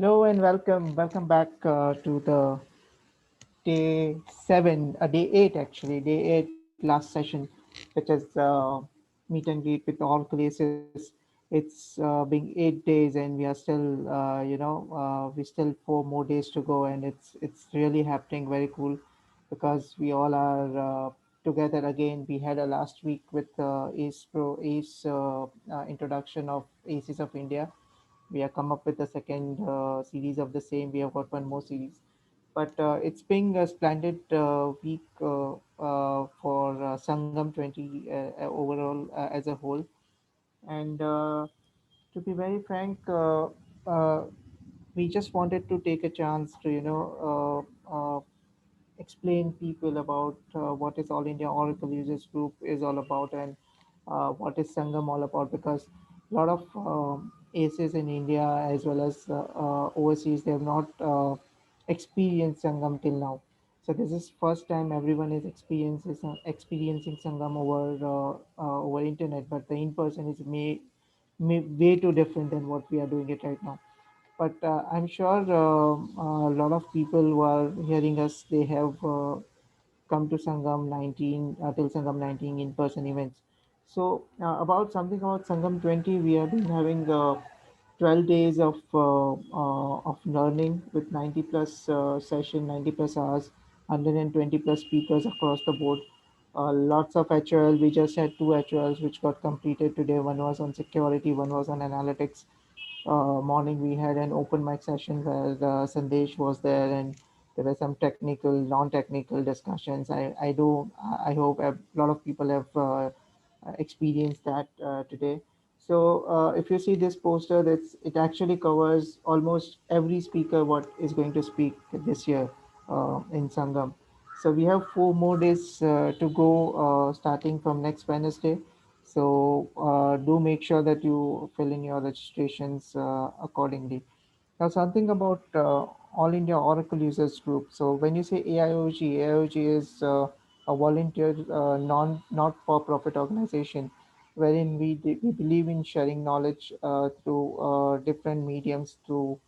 Hello and welcome back to the day seven, day eight actually, day eight last session, which is meet and greet with all places. It's been 8 days and we are still, we still 4 more days to go, and it's really happening very cool because we all are together again. We had a last week with ACE introduction of ACES of India. We have come up with the second series of the same. We have got one more series, but it's been a splendid week for Sangam 20 overall as a whole. And to be very frank, we just wanted to take a chance to explain people about what is All India Oracle Users Group is all about, and what is Sangam all about, because a lot of ACEs in India as well as overseas, they have not experienced Sangam till now. So this is first time everyone is experiencing Sangam over internet, but the in person is may way too different than what we are doing it right now. But I'm sure a lot of people who are hearing us, they have come to Sangam 19 till Sangam 19 in person events. So about something about Sangam 20, we have been having 12 days of learning with 90 plus session, 90 plus hours, 120 plus speakers across the board. Lots of HL. We just had two HLs which got completed today. One was on security, one was on analytics. Morning we had an open mic session where Sandesh was there, and there were some technical, non-technical discussions. I hope a lot of people have experienced that today. So if you see this poster, it actually covers almost every speaker what is going to speak this year in Sangam. So we have 4 more days to go, starting from next Wednesday. So do make sure that you fill in your registrations accordingly. Now, something about All India Oracle Users Group. So when you say AIOG is a volunteer, not for profit organization, wherein we believe in sharing knowledge through different mediums, through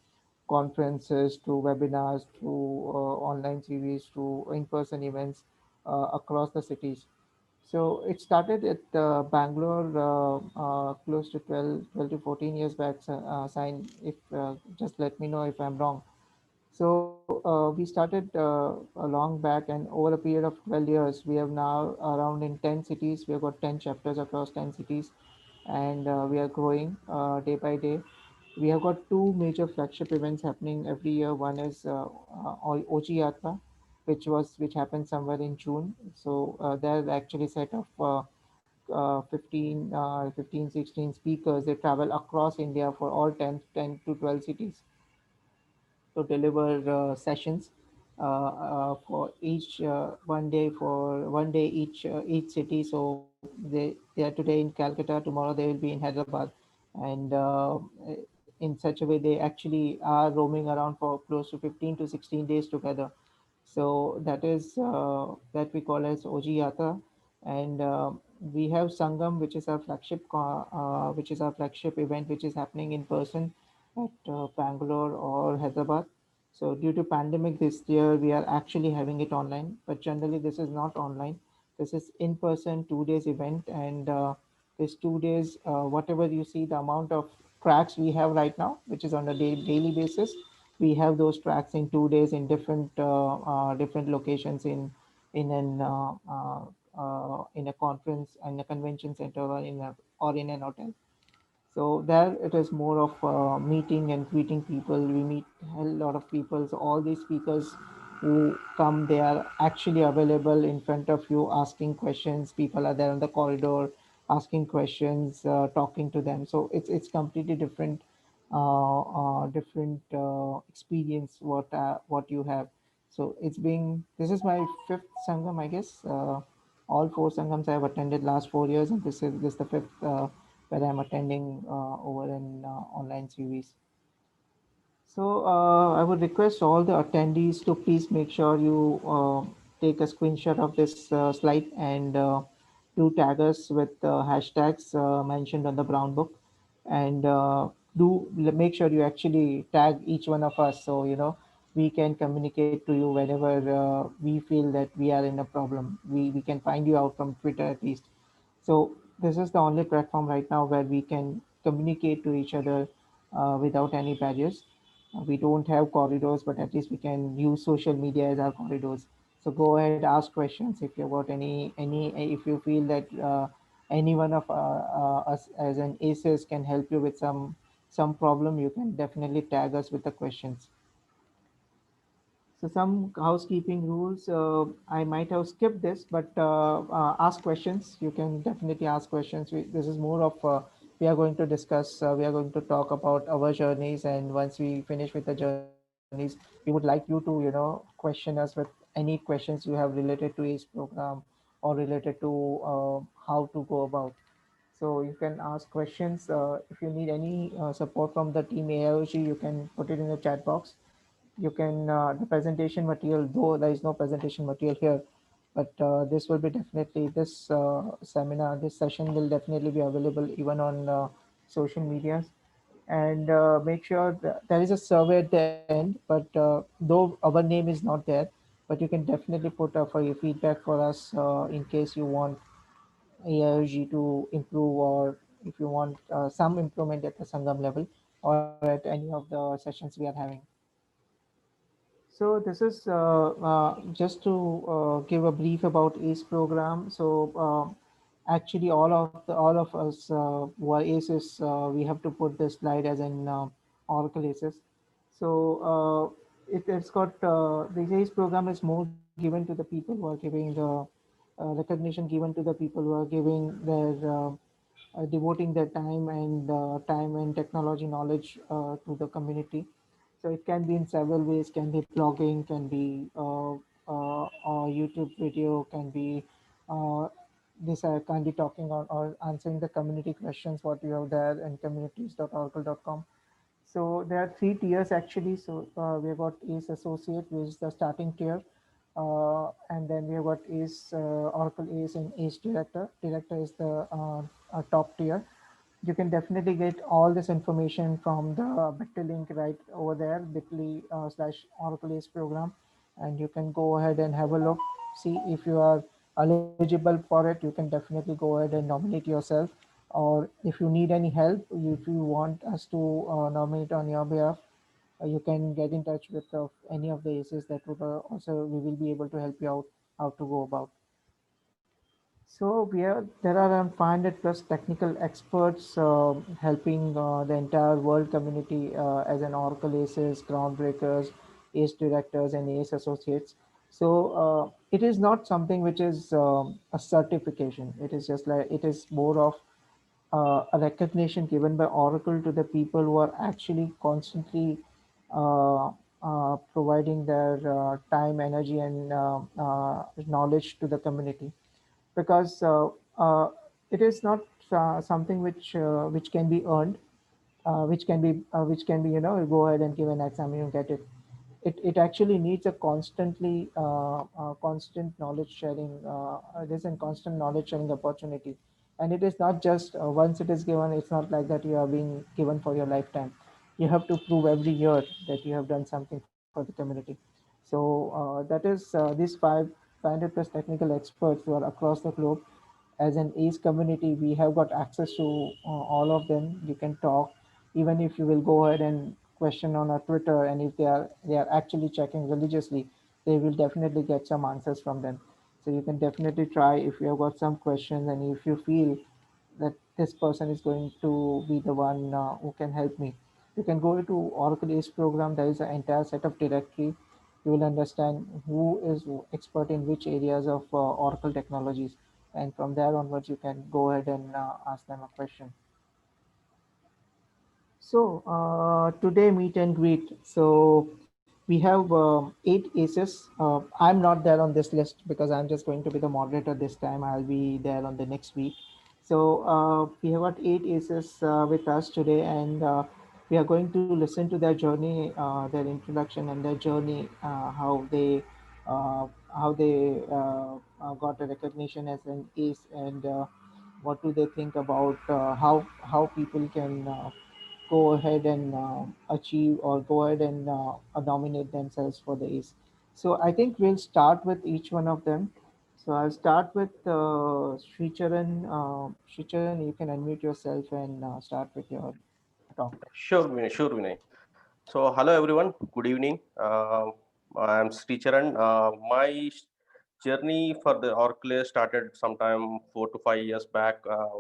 conferences, through webinars, through online series, through in-person events across the cities. So it started at Bangalore close to 12 to 14 years back. Sign if just let me know if I'm wrong. So we started a long back, and over a period of 12 years, we have now around in 10 cities. We have got 10 chapters across 10 cities, and we are growing day by day. We have got two major flagship events happening every year. One is OG Yatra, which happened somewhere in June. So there's actually set of 15, 16 speakers. They travel across India for all 10 to 12 cities to deliver sessions for each one day each city. So they are today in Calcutta, tomorrow they will be in Hyderabad, and in such a way they actually are roaming around for close to 15 to 16 days together. So that is that we call as OG Yatra, and we have Sangam, which is our flagship event, which is happening in person at Bangalore or Hyderabad. So due to pandemic this year, we are actually having it online, but generally this is not online. This is in person 2 days event, and this 2 days, whatever you see, the amount of tracks we have right now, which is on a daily basis, we have those tracks in 2 days in different locations in a conference, in a convention center, or in an hotel. So there it is more of meeting and greeting people. We meet a lot of people. So all these speakers who come, they are actually available in front of you, asking questions. People are there on the corridor, asking questions, talking to them. So it's completely different experience what you have. So this is my fifth sangam, I guess. All four sangams I have attended last 4 years, and this is the fifth where I'm attending over an online series. So I would request all the attendees to please make sure you take a screenshot of this slide, and do tag us with hashtags mentioned on the brown book. And make sure you actually tag each one of us, so we can communicate to you whenever we feel that we are in a problem. We can find you out from Twitter at least. So this is the only platform right now where we can communicate to each other without any barriers. We don't have corridors, but at least we can use social media as our corridors. So go ahead, ask questions if you've got any if you feel that any one of us as an ACES can help you with some problem. You can definitely tag us with the questions. So some housekeeping rules. I might have skipped this, but ask questions. You can definitely ask questions. This is more of we are going to discuss. We are going to talk about our journeys, and once we finish with the journeys, we would like you to question us with any questions you have related to each program or related to how to go about. So you can ask questions. If you need any support from the team AIOG, you can put it in the chat box. You can the presentation material, though there is no presentation material here, but this will be definitely this seminar, this session will definitely be available even on social medias. And make sure that there is a survey at the end, but though our name is not there, but you can definitely put for your feedback for us in case you want AIOG to improve, or if you want some improvement at the Sangam level or at any of the sessions we are having. So this is just to give a brief about ACE program. So actually, all of us who are ACEs, we have to put this slide as an Oracle ACEs. So it's got the ACE program is more given to the people who are giving the recognition given to the people who are giving their devoting their time and technology knowledge to the community. So it can be in several ways. Can be blogging, can be YouTube video, can be uh, this can be talking or answering the community questions what you have there in communities.oracle.com. So there are three tiers actually. So we have got ACE Associate, which is the starting tier, and then we have got ACE Oracle ACE and ACE Director. Director is the top tier. You can definitely get all this information from the bit.ly link right over there, bit.ly /Oracle ACE program, and you can go ahead and have a look, see if you are eligible for it. You can definitely go ahead and nominate yourself, or if you need any help, if you want us to nominate on your behalf, you can get in touch with any of the ACEs that would also we will be able to help you out how to go about. So there are around 500 plus technical experts helping the entire world community as an Oracle ACEs, groundbreakers, ACE directors, and ACE associates. So it is not something which is a certification. It is just like it is more of a recognition given by Oracle to the people who are actually constantly uh, providing their time, energy, and knowledge to the community, because it is not something which can be earned, which can be go ahead and give an exam and you get it. It actually needs a constant knowledge sharing. This and constant knowledge sharing opportunity, and it is not just once it is given. It's not like that you are being given for your lifetime. You have to prove every year that you have done something for the community. So that is these 500 plus technical experts who are across the globe. As an ACE community, we have got access to all of them. You can talk, even if you will go ahead and question on our Twitter, and if they are actually checking religiously, they will definitely get some answers from them. So you can definitely try if you have got some questions, and if you feel that this person is going to be the one who can help me. You can go to Oracle ACE program. There is an entire set of directory. You will understand who is expert in which areas of Oracle technologies, and from there onwards, you can go ahead and ask them a question. So today meet and greet. So we have eight aces. I'm not there on this list because I'm just going to be the moderator this time. I'll be there on the next week. So we have got eight aces with us today, and we are going to listen to their journey, their introduction, and their journey, uh, how they got a recognition as an ace, and what do they think about how people can go ahead and achieve or go ahead and nominate themselves for the ace. So I think we'll start with each one of them. So I'll start with Sri Charan. Sri Charan, you can unmute yourself and start with your talk. Sure, Vinay. Sure, Vinay. So, hello everyone. Good evening. I am Sri Charan. My journey for the Oracle started sometime 4 to 5 years back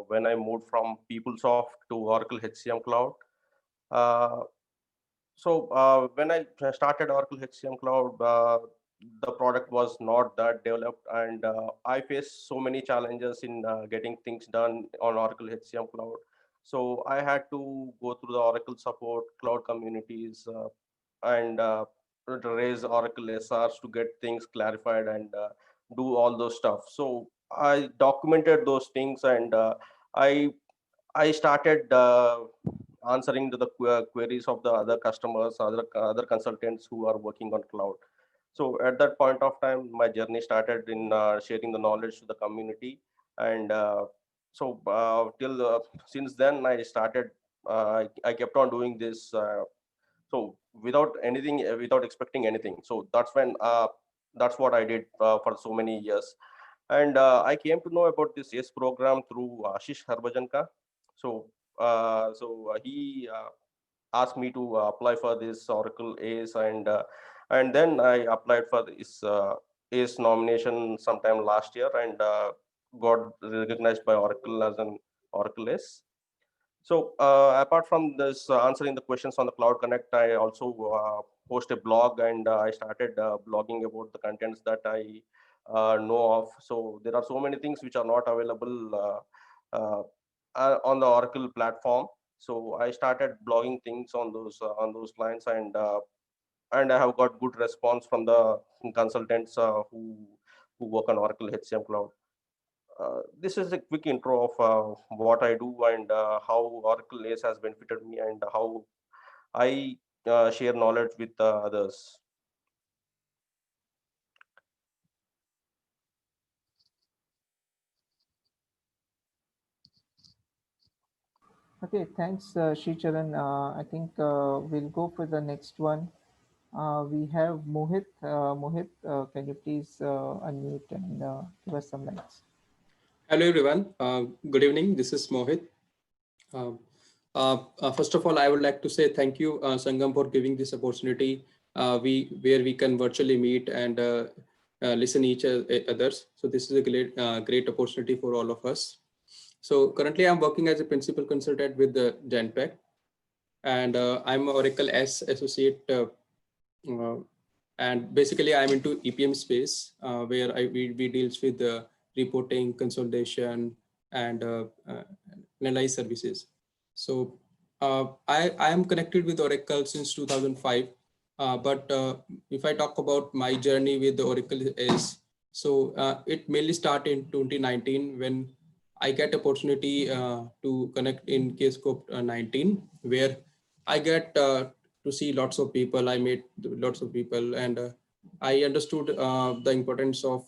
when I moved from PeopleSoft to Oracle HCM Cloud. Uh, so when I started Oracle HCM Cloud, the product was not that developed, and I faced so many challenges in getting things done on Oracle HCM Cloud. So I had to go through the Oracle support, cloud communities, and to raise Oracle SRs to get things clarified and do all those stuff. So I documented those things, and I I started answering to the queries of the other customers, other consultants who are working on cloud. So at that point of time, my journey started in sharing the knowledge to the community, and till since then I started. I kept on doing this. So without anything, without expecting anything. So that's what I did for so many years. And I came to know about this ACE program through Ashish Harbhajanka. So he asked me to apply for this Oracle ACE, and then I applied for this ACE nomination sometime last year, and got recognized by Oracle as an Oracle ACE. So apart from this answering the questions on the Cloud Connect, I also post a blog, and I started blogging about the contents that I know of. So there are so many things which are not available on the Oracle platform. So I started blogging things on those lines, and I have got good response from the consultants who work on Oracle HCM Cloud. This is a quick intro of what I do, and how Oracle ACE has benefited me, and how I share knowledge with others. Okay, thanks, Sri Charan. I think we'll go for the next one. We have Mohit. Mohit, can you please unmute and give us some lights? Hello everyone. Good evening. This is Mohit. Uh, First of all, I would like to say thank you, Sangam, for giving this opportunity. Where we can virtually meet and listen each others. So this is a great opportunity for all of us. So currently, I'm working as a principal consultant with the Genpact, and I'm Oracle S associate. Uh, and basically, I'm into EPM space where we deals with the reporting, consolidation, and analyze services. So I am connected with Oracle since 2005. But if I talk about my journey with the Oracle is, so it mainly started in 2019 when I get opportunity to connect in Kscope 19, where I get to see lots of people. I met lots of people, and I understood the importance of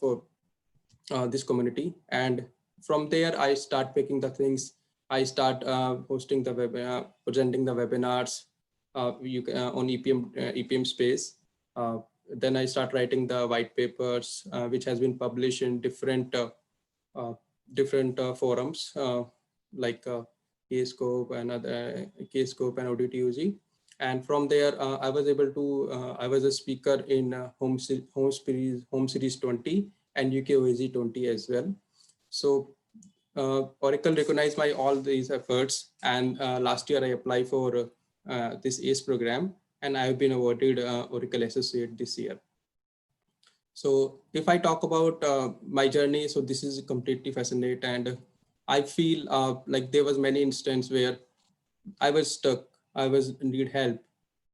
this community. And from there, I start picking the things. I start hosting the presenting the webinars on EPM space. Uh, then I start writing the white papers, which has been published in uh, different forums like Kscope and other Kscope and ODTUG. And from there, I was able to. I was a speaker in Home Series 20 and UK OAG 20 as well. So Oracle recognized my all these efforts, and last year I applied for this ACE program, and I have been awarded Oracle Associate this year. So if I talk about my journey, so this is completely fascinating, and I feel like there was many instances where I was stuck, I was need help,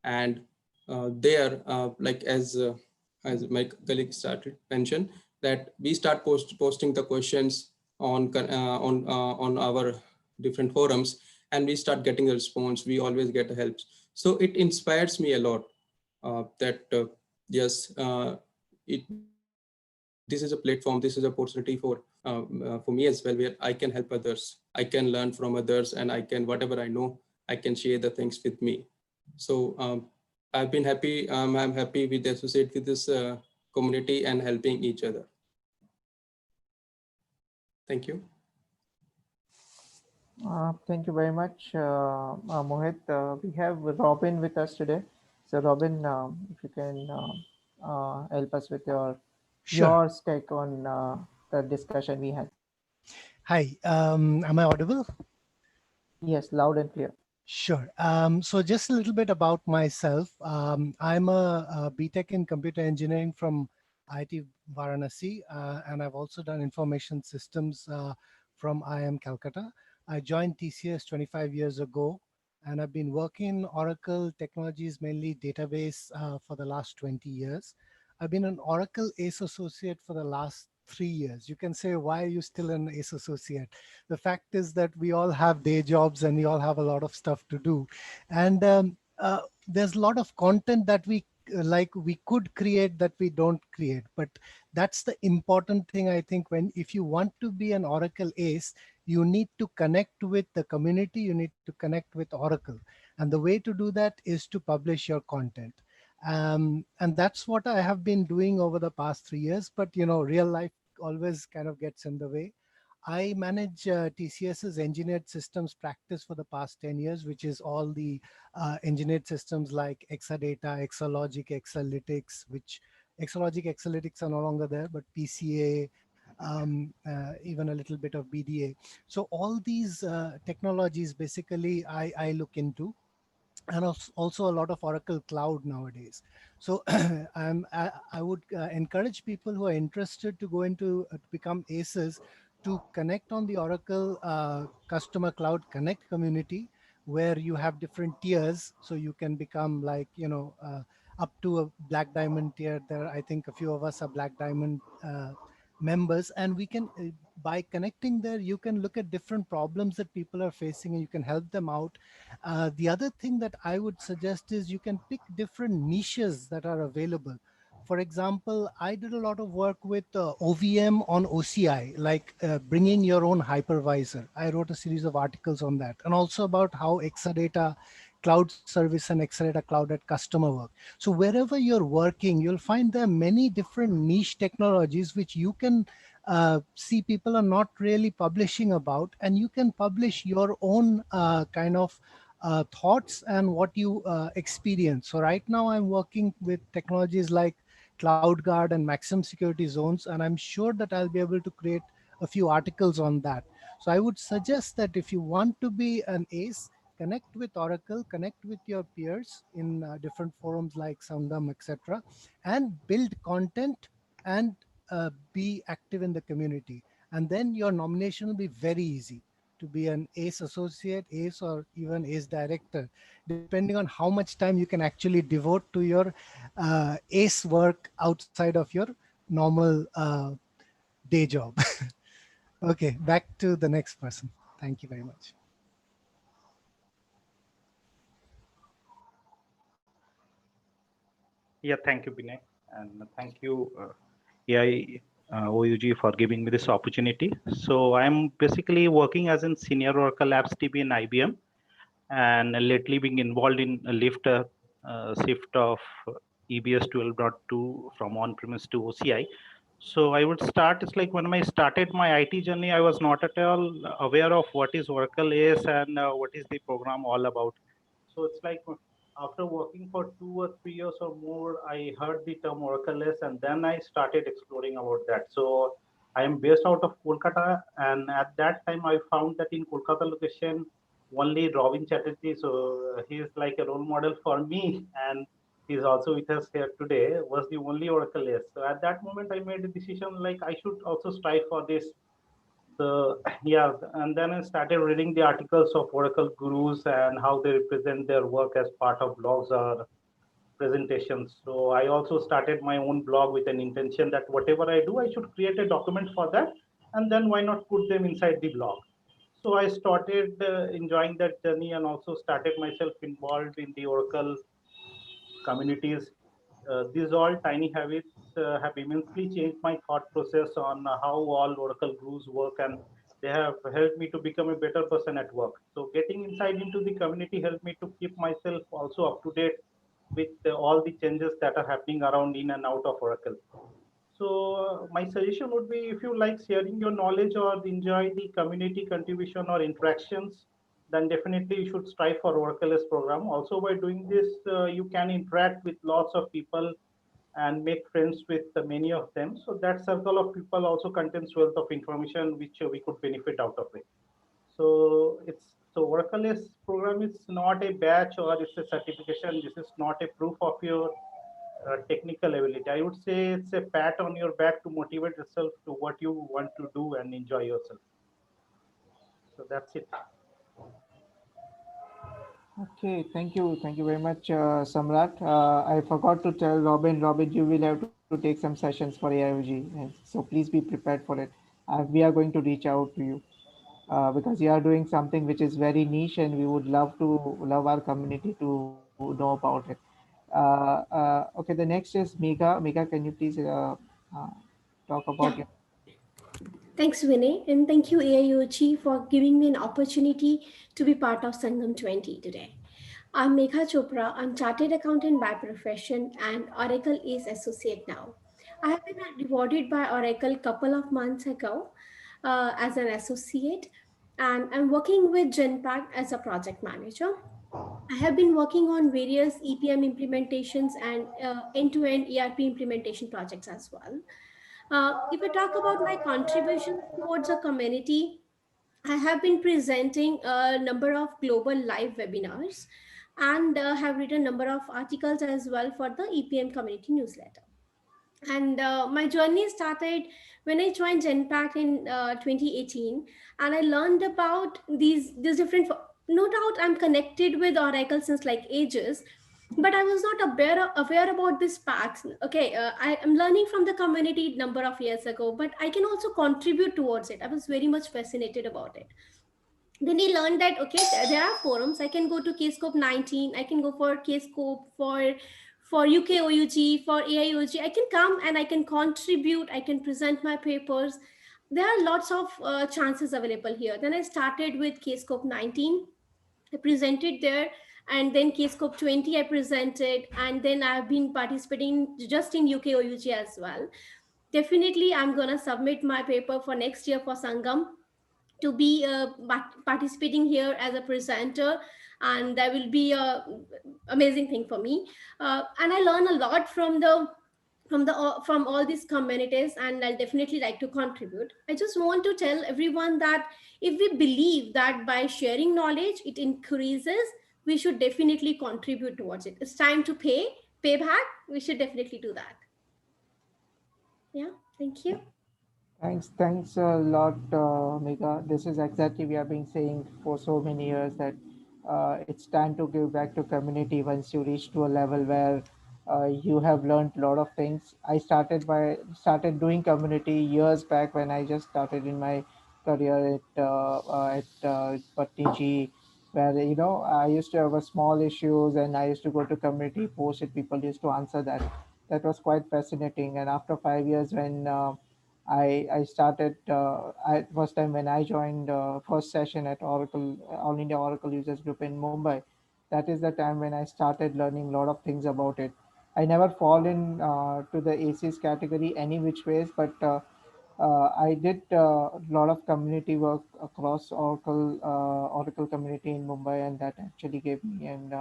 and there, as my colleague started mention, that we start posting the questions on our different forums, and we start getting a response. We always get help, so it inspires me a lot. That yes, this is a platform. This is an opportunity for me as well, where I can help others. I can learn from others, and I can whatever I know, I can share the things with me. So I've been happy. I'm happy with the associate with this community and helping each other. Thank you. Thank you very much, Mohit. We have Robin with us today. So, Robin, if you can help us with Sure. your take on the discussion we had. Hi, am I audible? Yes, loud and clear. Sure. So just a little bit about myself. I'm a BTech in computer engineering from IIT Varanasi, and I've also done information systems from IIM Calcutta. I joined TCS 25 years ago, and I've been working in Oracle technologies, mainly database, for the last 20 years. I've been an Oracle ACE associate for the last 3 years. You can say, why are you still an ACE associate? The fact is that we all have day jobs and we all have a lot of stuff to do, and there's a lot of content that we could create that we don't create. But that's the important thing, I think. When if you want to be an Oracle ace, you need to connect with the community, you need to connect with Oracle, and the way to do that is to publish your content. And that's what I have been doing over the past 3 years. But real life always kind of gets in the way. I manage TCS's engineered systems practice for the past 10 years, which is all the engineered systems like Exadata, Exalogic, Exalytics, which Exalogic, Exalytics are no longer there, but PCA, even a little bit of BDA. So all these technologies, basically, I look into, and also a lot of Oracle Cloud nowadays. So I would encourage people who are interested to go into to become ACEs to connect on the Oracle Customer Cloud Connect community, where you have different tiers. So you can become like, up to a Black Diamond tier. There, I think a few of us are Black Diamond members, and we can, by connecting there, you can look at different problems that people are facing and you can help them out. The other thing that I would suggest is you can pick different niches that are available. For example, I did a lot of work with OVM on OCI, like bringing your own hypervisor. I wrote a series of articles on that, and also about how Exadata Cloud Service and Exadata Cloud at Customer work. So wherever you're working, you'll find there are many different niche technologies which you can see people are not really publishing about, and you can publish your own kind of thoughts and what you experience. So right now I'm working with technologies like CloudGuard and maximum security zones, and I'm sure that I'll be able to create a few articles on that. So I would suggest that if you want to be an ace, connect with Oracle, connect with your peers in different forums like Sangam, etc., and build content and be active in the community. And then your nomination will be very easy to be an ACE associate, ACE, or even ACE director, depending on how much time you can actually devote to your ACE work outside of your normal day job. Okay, back to the next person. Thank you very much. Yeah, thank you, Binay. And thank you, AI OUG, for giving me this opportunity. So I'm basically working as a senior Oracle Labs DB in IBM, and lately being involved in a shift of EBS 12.2 from on-premise to OCI. So I would start, it's like when I started my IT journey, I was not at all aware of what is Oracle ACE and what is the program all about. So it's like after working for 2 or 3 years or more, I heard the term Oracle ACE, and then I started exploring about that. So I am based out of Kolkata, and at that time I found that in Kolkata location, only Robin Chatterjee, so he is like a role model for me, and he's also with us here today, was the only Oracle ACE. So at that moment, I made a decision like I should also strive for this. So yeah, and then I started reading the articles of Oracle gurus and how they represent their work as part of blogs or presentations. So I also started my own blog with an intention that whatever I do, I should create a document for that, and then why not put them inside the blog. So I started enjoying that journey and also started myself involved in the Oracle communities. These all tiny habits have immensely changed my thought process on how all Oracle gurus work and They have helped me to become a better person at work. So getting inside into the community helped me to keep myself also up to date with all the changes that are happening around in and out of Oracle. So my suggestion would be, if you like sharing your knowledge or enjoy the community contribution or interactions, then definitely you should strive for Oracle S program. Also, by doing this, you can interact with lots of people and make friends with many of them. So that circle of people also contains wealth of information which we could benefit out of it. So Oracle S program is not a batch or it's a certification. This is not a proof of your technical ability. I would say it's a pat on your back to motivate yourself to what you want to do and enjoy yourself. So that's it. Okay, thank you very much, Samrat. I forgot to tell Robin. Robin, you will have to take some sessions for AIOG, and so please be prepared for it. We are going to reach out to you because you are doing something which is very niche, and we would love our community to know about it. Okay, the next is Megha. Megha, can you please uh, talk about Yeah, your? thanks, Vinay, and thank you, AIOG, for giving me an opportunity to be part of Sangam 20 today. I'm Megha Chopra. I'm Chartered Accountant by profession and Oracle is Associate now. I have been rewarded by Oracle a couple of months ago as an associate, and I'm working with Genpact as a project manager. I have been working on various EPM implementations and end-to-end ERP implementation projects as well. If I talk about my contributions towards a community, I have been presenting a number of global live webinars and have written a number of articles as well for the EPM community newsletter. And my journey started when I joined Genpact in 2018, and I learned about these different. No doubt, I'm connected with Oracle since like ages, but I was not aware about this path. Okay, I am learning from the community number of years ago, but I can also contribute towards it. I was very much fascinated about it. Then he learned that okay, there are forums. I can go to Kscope 19. I can go for Kscope for UKOUG, for AIOG. I can come and I can contribute. I can present my papers. There are lots of chances available here. Then I started with Kscope 19. I presented there, and then Kscope 20 I presented, and then I've been participating just in UKOUG as well. Definitely, I'm gonna submit my paper for next year for Sangam to be participating here as a presenter, and that will be a amazing thing for me. And I learn a lot from from all these communities, and I'll definitely like to contribute. I just want to tell everyone that if we believe that by sharing knowledge it increases, we should definitely contribute towards it. It's time to pay back. We should definitely do that. Yeah, thank you. Thanks a lot, Megha. This is exactly we have been saying for so many years that it's time to give back to community once you reach to a level where you have learned a lot of things. I started doing community years back when I just started in my career at Patni, where I used to have a small issues and I used to go to community post it. People used to answer that. That was quite fascinating. And after 5 years, when I started first time when I joined first session at Oracle All India Oracle Users Group in Mumbai. That is the time when I started learning a lot of things about it. I never fall in to the ACs category any which ways, but I did a lot of community work across Oracle community in Mumbai, and that actually gave me an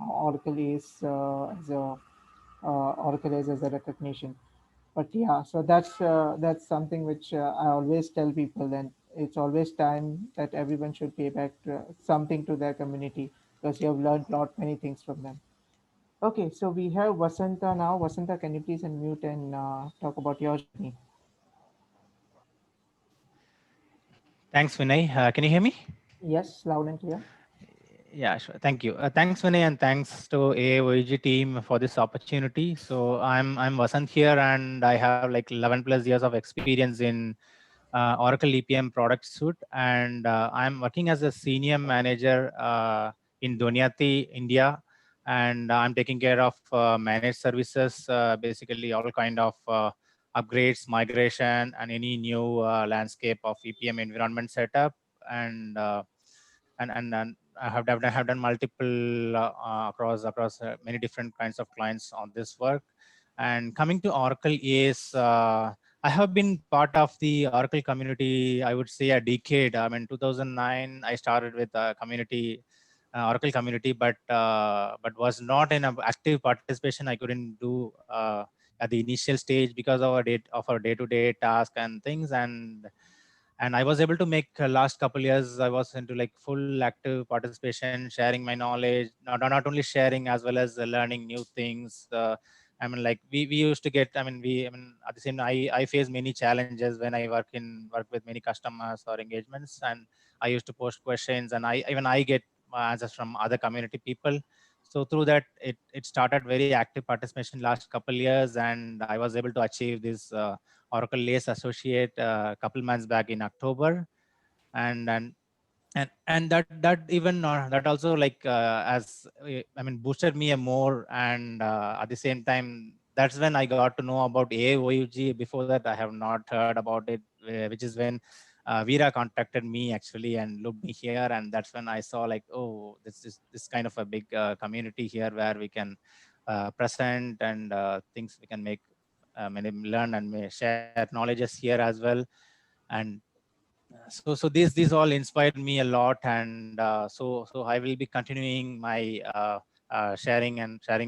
Oracle Ace as a Oracle Ace as a recognition. But yeah, so that's something which I always tell people, and it's always time that everyone should pay back something to their community because you have learned lot many things from them. Okay, so we have Vasanta now. Vasanta, can you please unmute and talk about your journey? Thanks, Vinay. Can you hear me? Yes, loud and clear. Yeah, sure. Thank you. Thanks, Vinay, and thanks to AOEG team for this opportunity. So I'm Vasant here, and I have like 11 plus years of experience in Oracle EPM product suite, and I'm working as a senior manager in Donyati, India, and I'm taking care of managed services, basically all kind of upgrades, migration, and any new landscape of EPM environment setup. And and have done multiple across many different kinds of clients on this work. And coming to Oracle is I have been part of the Oracle community, I would say a decade. I mean, 2009, I started with a community, Oracle community, but was not in an active participation. I couldn't do at the initial stage because of our day-to-day task and things. And I was able to make last couple years, I was into like full active participation, sharing my knowledge, not only sharing as well as learning new things. I mean, like we used to get, I mean, at the same time, I face many challenges when I work with many customers or engagements, and I used to post questions, and I get answers from other community people. So through that, it started very active participation last couple years, and I was able to achieve this Oracle LACE associate a couple months back in October. And that even that also like as I mean boosted me a more. And at the same time, that's when I got to know about AOUG. Before that, I have not heard about it, which is when Veera contacted me actually and looked me here, and that's when I saw like, oh, this is this kind of a big community here where we can present and things we can make, many learn and may share knowledges here as well. And so these all inspired me a lot. And so I will be continuing my sharing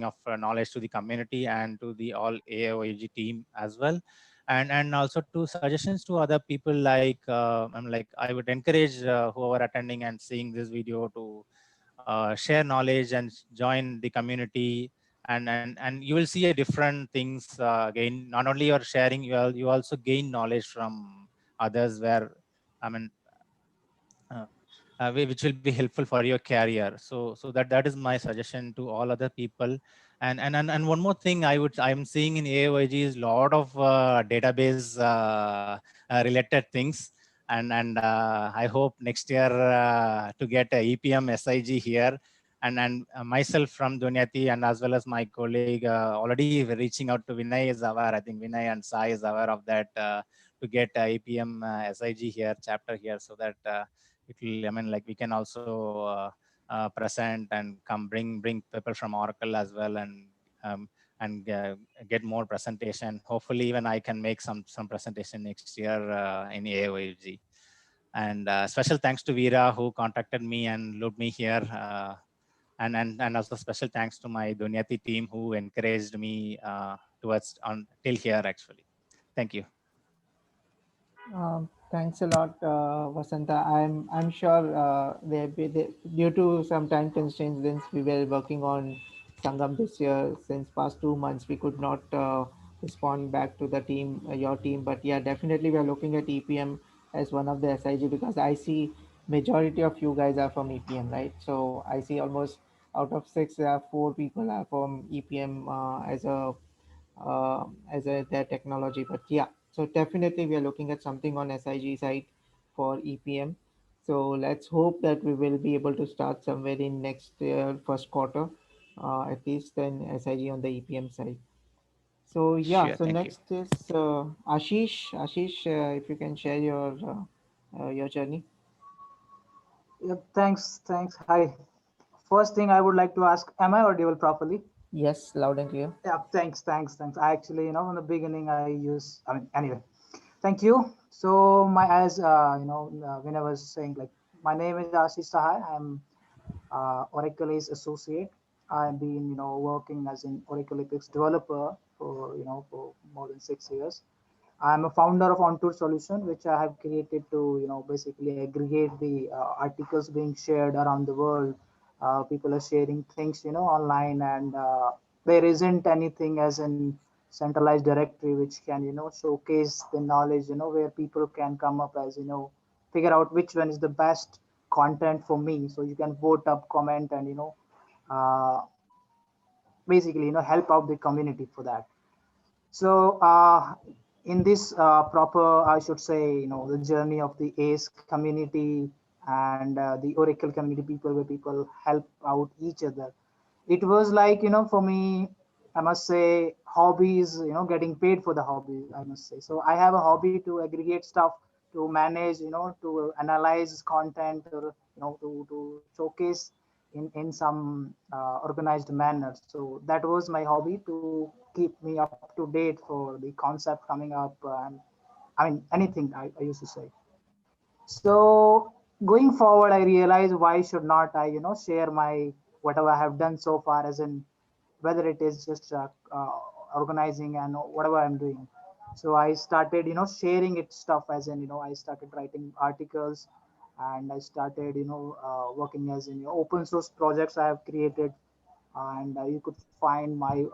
of knowledge to the community and to the all AOAG team as well. And also to suggestions to other people, like I would encourage whoever attending and seeing this video to share knowledge and join the community. And you will see a different things gain. Not only you're sharing, you also gain knowledge from others, where I mean uh, which will be helpful for your career. So that is my suggestion to all other people. And one more thing I'm seeing in AOIG is a lot of database related things. And I hope next year to get a EPM SIG here. And myself from Dunyati, and as well as my colleague already reaching out to Vinay is aware. I think Vinay and Sai is aware of that, to get a EPM SIG here, chapter here, so that it will, I mean, like we can also present and bring people from Oracle as well, and get more presentation. Hopefully even I can make some presentation next year in AOAG. And special thanks to Veera, who contacted me and looped me here. And also special thanks to my Dunyati team, who encouraged me towards till here actually. Thank you. Thanks a lot, Vasanta. I'm sure due to some time constraints, since we were working on Sangam this year, since past 2 months, we could not respond back to the team, your team. But yeah, definitely we are looking at EPM as one of the SIG, because I see majority of you guys are from EPM, right? So I see almost out of 6, 4 people are from EPM as a their technology. But yeah, so definitely we are looking at something on SIG side for EPM. So let's hope that we will be able to start somewhere in next year first quarter, at least then SIG on the EPM side. So yeah, Sure. so Thank you. next is Ashish. Ashish, if you can share your journey. Yep, thanks. Hi. First thing I would like to ask, am I audible properly? Yes, loud and clear. Yeah, thanks. I actually, from the beginning, anyway, thank you. So when I was saying, like, my name is Ashish Sahai. I'm Oracle is associate. I've been, working as an Oracle Apex developer for more than 6 years. I'm a founder of Ontour Solution, which I have created to, basically aggregate the articles being shared around the world. People are sharing things, online, and there isn't anything as in centralized directory which can, showcase the knowledge, where people can come up as, figure out which one is the best content for me. So you can vote up, comment, and, uh, basically, help out the community for that. So in this proper, I should say, the journey of the ACE community and the Oracle community people, where people help out each other. It was like, for me, I must say hobbies, getting paid for the hobby, I must say. So I have a hobby to aggregate stuff, to manage, to analyze content, or, to showcase in some organized manner. So that was my hobby, to keep me up to date for the concept coming up. And I mean, anything I used to say. So going forward, I realized, why should not I, share my whatever I have done so far, as in whether it is just organizing and whatever I'm doing. So I started, sharing it stuff, as in, I started writing articles, and I started, working as in open source projects I have created. And you could find my,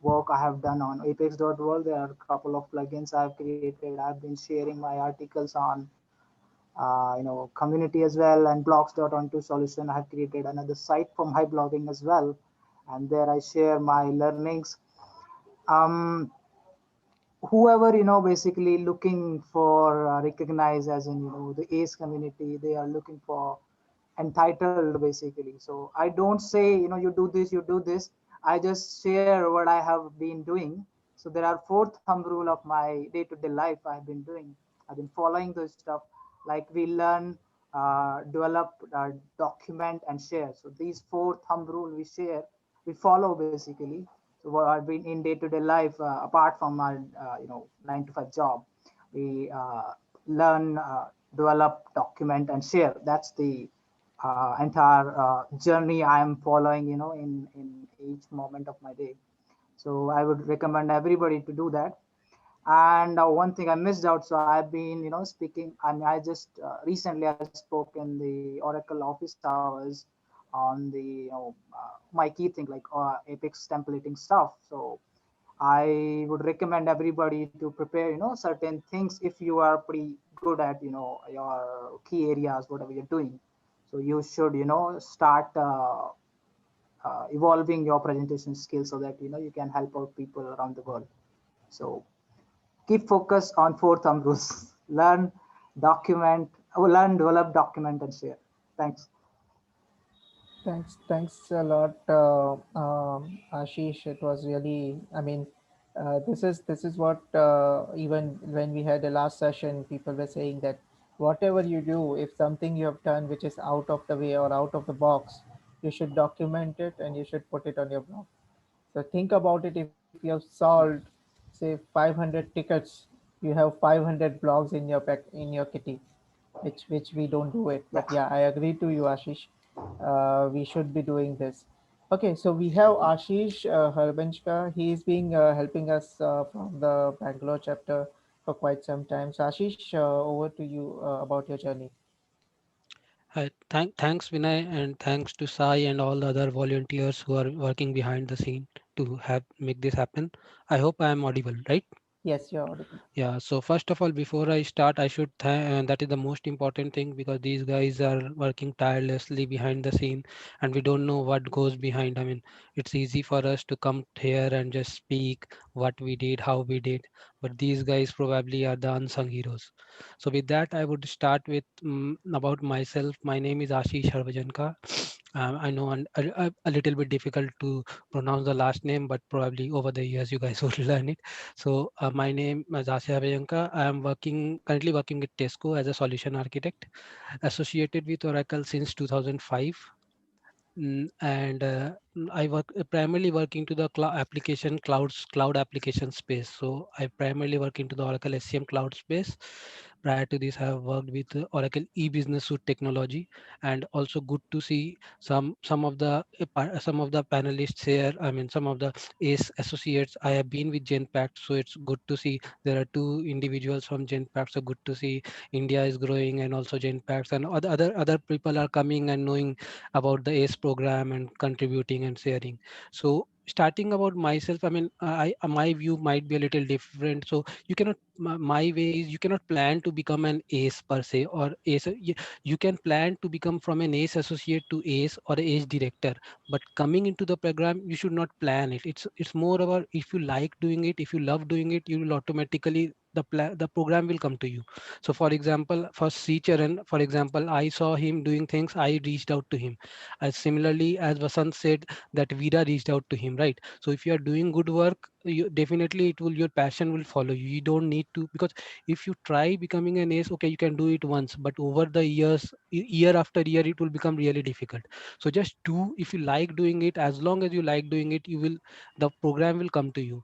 work I have done on apex.world. There are a couple of plugins I have created. I've been sharing my articles on community as well, and blogs.onto solution. I have created another site for my blogging as well, and there I share my learnings. um Whoever, basically looking for recognize, as in, the ace community, they are looking for entitled, basically. So I don't say, you do this, you do this. I just share what I have been doing. So there are four thumb rule of my day-to-day life I've been doing. I've been following those stuff, like we learn, develop, document, and share. So these four thumb rule we follow, basically. So what I've been in day-to-day life, apart from our 9 to 5 job, we learn, develop, document, and share. That's the entire journey I am following, in each moment of my day. So I would recommend everybody to do that. And one thing I missed out, so I've been, speaking. I mean, I just recently I spoke in the Oracle office hours on the, my key thing, like Apex templating stuff. So I would recommend everybody to prepare, certain things if you are pretty good at, your key areas, whatever you're doing. So you should, start evolving your presentation skills, so that, you can help out people around the world. So keep focus on four thumb rules. Learn, document, learn, develop, document, and share. Thanks. Thanks a lot, Ashish. It was really, I mean, this is what, even when we had the last session, people were saying that whatever you do, if something you have done which is out of the way or out of the box, you should document it and you should put it on your blog. So think about it. If you have solved, say, 500 tickets, you have 500 blogs in your kitty, which we don't do it. But yeah, I agree to you, Ashish. We should be doing this. Okay, so we have Ashish Harbanchka. He's been helping us from the Bangalore chapter for quite some time. So Ashish, over to you about your journey. Hi, thanks Vinay, and thanks to Sai and all the other volunteers who are working behind the scene to have make this happen. I hope I am audible, right? Yes, you're audible. Yeah, so first of all, before I start, I should thank, that is the most important thing, because these guys are working tirelessly behind the scene and we don't know what goes behind. I mean, it's easy for us to come here and just speak what we did, how we did, but these guys probably are the unsung heroes. So with that, I would start with about myself. My name is Ashish Harvajanka. I know a little bit difficult to pronounce the last name, but probably over the years you guys will learn it. So my name is Ashish Harvajanka. I am currently working with Tesco as a solution architect, associated with Oracle since 2005. And I work primarily work into the cloud application space. So I primarily work into the Oracle SCM cloud space. Prior to this, I have worked with Oracle e-business suite technology, and also good to see some of the panelists here. I mean, some of the ACE associates. I have been with Genpact, so it's good to see there are two individuals from Genpact. So good to see India is growing, and also Genpact and other people are coming and knowing about the ACE program and contributing and sharing. So starting about myself, I mean, my view might be a little different. So you cannot, my way is, you cannot plan to become an ACE per se, or ACE. You can plan to become from an ACE associate to ACE or a ACE director, but coming into the program, you should not plan it. It's more about, if you like doing it, if you love doing it, you will automatically the program will come to you. So for example, for Charan, for example, I saw him doing things, I reached out to him. As similarly as Vasant said that Veera reached out to him, right? So if you are doing good work, you definitely it will, your passion will follow you. You don't need to, because if you try becoming an ace, okay, you can do it once, but over the years, year after year, it will become really difficult. So just do, if you like doing it, as long as you like doing it, you will, the program will come to you.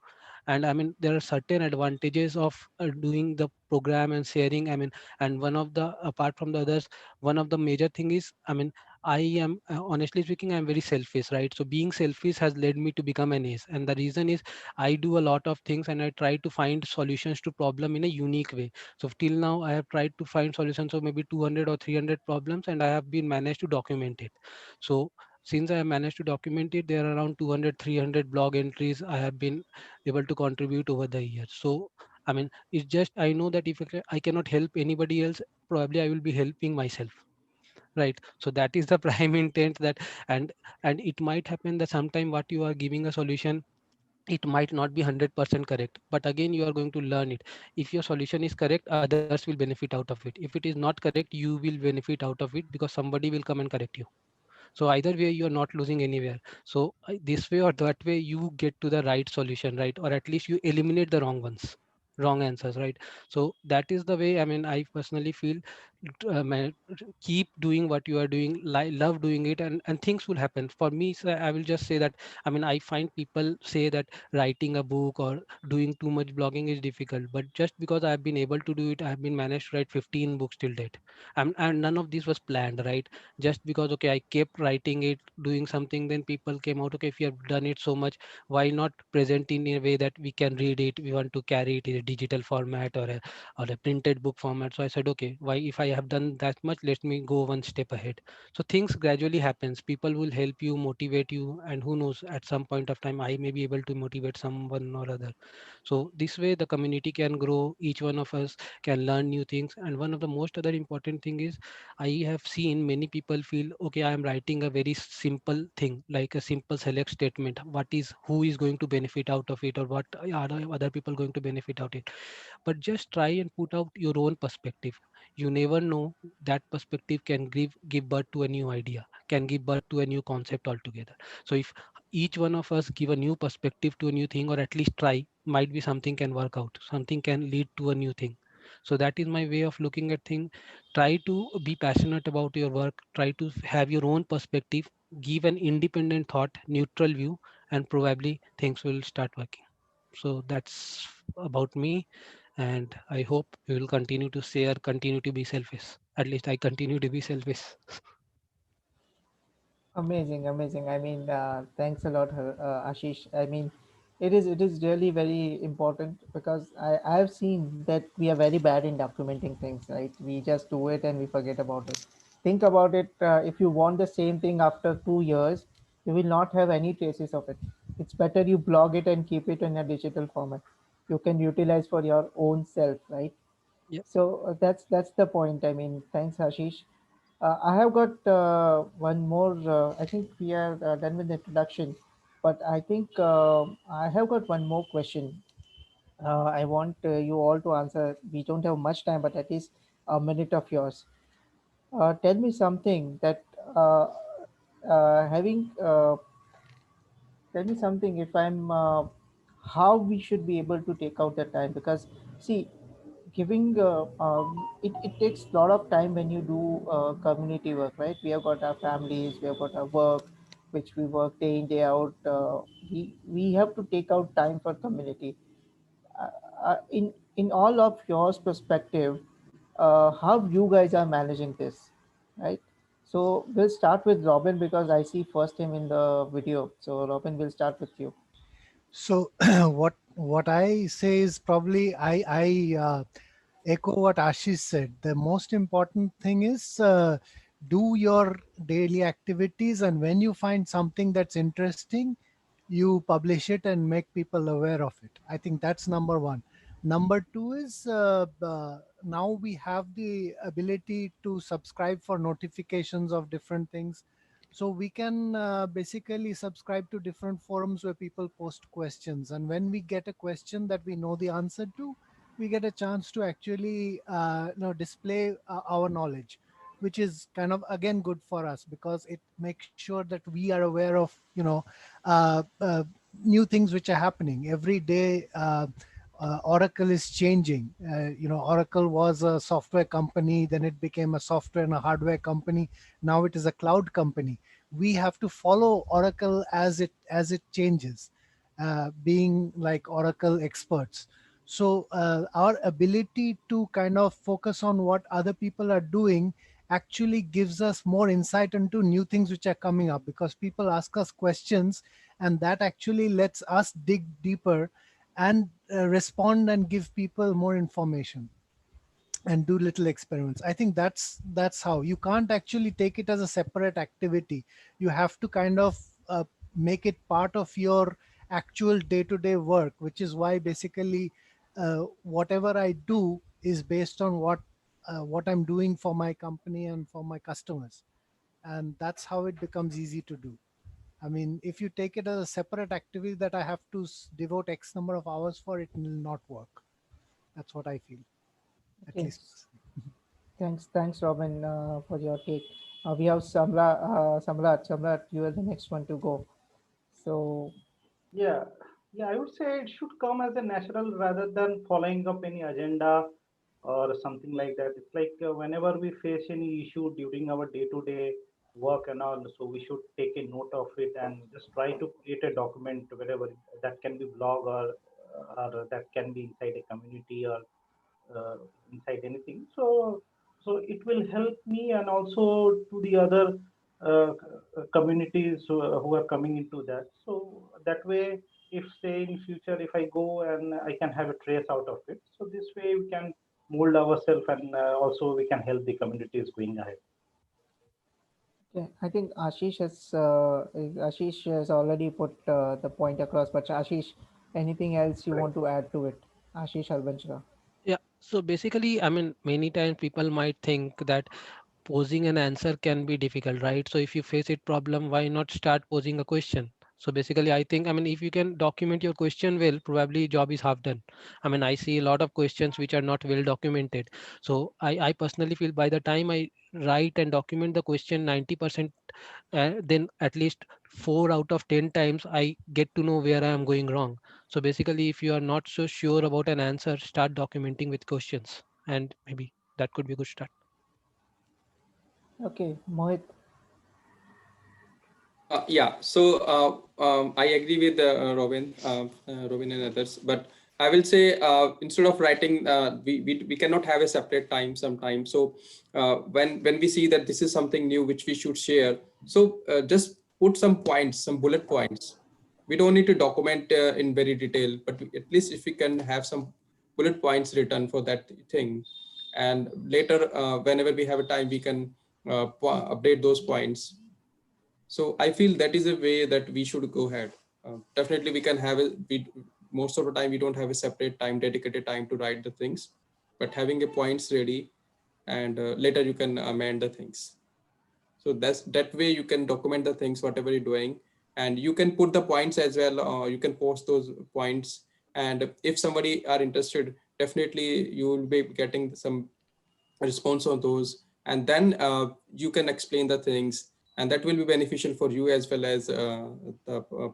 And I mean, there are certain advantages of doing the program and sharing, I mean, and one of the, apart from the others, one of the major thing is, I mean, I am honestly speaking, I'm very selfish, right? So being selfish has led me to become an ace, and the reason is I do a lot of things and I try to find solutions to problem in a unique way. So till now I have tried to find solutions of maybe 200 or 300 problems, and I have been managed to document it. So since I have managed to document it, there are around 200, 300 blog entries I have been able to contribute over the years. So I mean, it's just, I know that if I cannot help anybody else, probably I will be helping myself, right? So that is the prime intent, that, and and it might happen that sometime what you are giving a solution, it might not be 100% correct, but again you are going to learn it. If your solution is correct, others will benefit out of it. If it is not correct, you will benefit out of it, because somebody will come and correct you. So either way, you are not losing anywhere. So this way or that way, you get to the right solution, right? Or at least you eliminate the wrong ones, wrong answers, right? So that is the way, I mean, I personally feel, keep doing what you are doing, love doing it, and things will happen. For me, so I will just say that, I mean, I find people say that writing a book or doing too much blogging is difficult, but just because I've been able to do it, I've been managed to write 15 books till date. And none of this was planned, right? Just because, okay, I kept writing it, doing something, then people came out, okay, if you have done it so much, why not present in a way that we can read it, we want to carry it in a digital format, or a printed book format. So I said, okay, why, if I have done that much, let me go one step ahead. So things gradually happens, people will help you, motivate you, and who knows, at some point of time I may be able to motivate someone or other. So this way the community can grow, each one of us can learn new things. And one of the most other important thing is, I have seen many people feel, okay, I am writing a very simple thing, like a simple select statement. What is, who is going to benefit out of it, or what are the other people going to benefit out of it? But just try and put out your own perspective. You never know, that perspective can give birth to a new idea, can give birth to a new concept altogether. So if each one of us give a new perspective to a new thing, or at least try, might be something can work out, something can lead to a new thing. So that is my way of looking at things. Try to be passionate about your work, try to have your own perspective, give an independent thought, neutral view, and probably things will start working. So that's about me, and I hope we will continue to share, continue to be selfish. At least I continue to be selfish. Amazing, amazing. I mean, thanks a lot, Ashish. I mean, it is really very important because I have seen that we are very bad in documenting things, right? We just do it and we forget about it. Think about it. If you want the same thing after 2 years, you will not have any traces of it. It's better you blog it and keep it in a digital format. You can utilize for your own self, right? Yep. So that's the point. I mean, thanks, Ashish. I have got one more. I think we are done with the introduction, but I think I have got one more question. I want you all to answer. We don't have much time, but at least a minute of yours. Tell me something that uh, having. Tell me something if I'm. How we should be able to take out the time because see giving it takes a lot of time when you do community work, right? We have got our families, we have got our work which we work day in day out. We have to take out time for community. In all of yours perspective, how you guys are managing this, right? So we'll start with Robin because I see first him in the video. So Robin, we'll start with you. So what I say is probably I echo what Ashish said. The most important thing is do your daily activities, and when you find something that's interesting, you publish it and make people aware of it. I think that's number one. Number two is now we have the ability to subscribe for notifications of different things. So we can basically subscribe to different forums where people post questions. And when we get a question that we know the answer to, we get a chance to actually display our knowledge, which is kind of again good for us because it makes sure that we are aware of uh, uh, new things which are happening every day. Oracle is changing. Oracle was a software company, then it became a software and a hardware company. Now it is a cloud company. We have to follow Oracle as it changes, being like Oracle experts. So our ability to kind of focus on what other people are doing actually gives us more insight into new things which are coming up, because people ask us questions and that actually lets us dig deeper and respond and give people more information and do little experiments. I think that's how you can't actually take it as a separate activity. You have to kind of make it part of your actual day-to-day work, which is why basically whatever I do is based on what I'm doing for my company and for my customers, and that's how it becomes easy to do. I mean, if you take it as a separate activity that I have to devote X number of hours for, it will not work. That's what I feel, at Okay. least. Thanks, Robin, for your take. We have Samrat. Samrat, you are the next one to go. So, Yeah, yeah, I would say it should come as a natural rather than following up any agenda or something like that. It's like whenever we face any issue during our day-to-day work and all, so we should take a note of it and just try to create a document wherever that can be blog or that can be inside a community or uh, inside anything. So it will help me and also to the other communities who are coming into that. So that way, if say in future, if I go and I can have a trace out of it. So this way we can mold ourselves and also we can help the communities going ahead. okay, I think Ashish has already put the point across. But Ashish, anything else you Right. want to add to it? Ashish Albanchra. Yeah. So basically, I mean, many times people might think that posing an answer can be difficult, right? So if you face it problem, why not start posing a question? So basically, I think, I mean, if you can document your question well, probably job is half done. I mean, I see a lot of questions which are not well documented. So I personally feel by the time I write and document the question 90%, then at least 4 out of 10 times I get to know where I am going wrong. So basically, if you are not so sure about an answer, start documenting with questions, and maybe that could be a good start. Okay, Mohit. Yeah, so I agree with Robin and others, but I will say instead of writing, we cannot have a separate time sometimes. So when we see that this is something new which we should share, so just put some points, some bullet points. We don't need to document in very detail, but at least if we can have some bullet points written for that thing, and later whenever we have a time, we can update those points. So I feel that is a way that we should go ahead. Definitely we can have most of the time we don't have a separate time, dedicated time to write the things, but having a points ready, and later you can amend the things. So that way you can document the things, whatever you're doing, and you can put the points as well, or you can post those points. And if somebody are interested, definitely you will be getting some response on those, and then you can explain the things, and that will be beneficial for you as well as the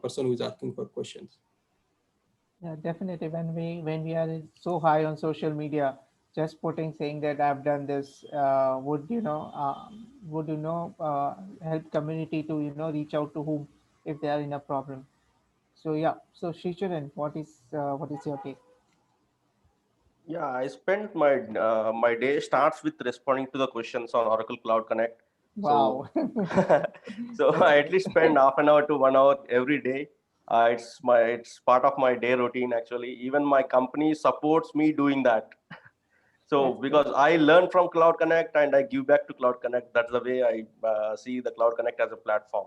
person who is asking for questions. Yeah, definitely. When we are so high on social media, just putting saying that I've done this help community to reach out to whom if they are in a problem. So yeah. So Sricharan, what is your take? Yeah, I spent my day starts with responding to the questions on Oracle Cloud Connect. So Wow. so I That's at least spend half an hour to 1 hour every day. It's part of my day routine actually. Even my company supports me doing that. So that's great. because I learn from Cloud Connect and I give back to Cloud Connect, that's the way I see the Cloud Connect as a platform.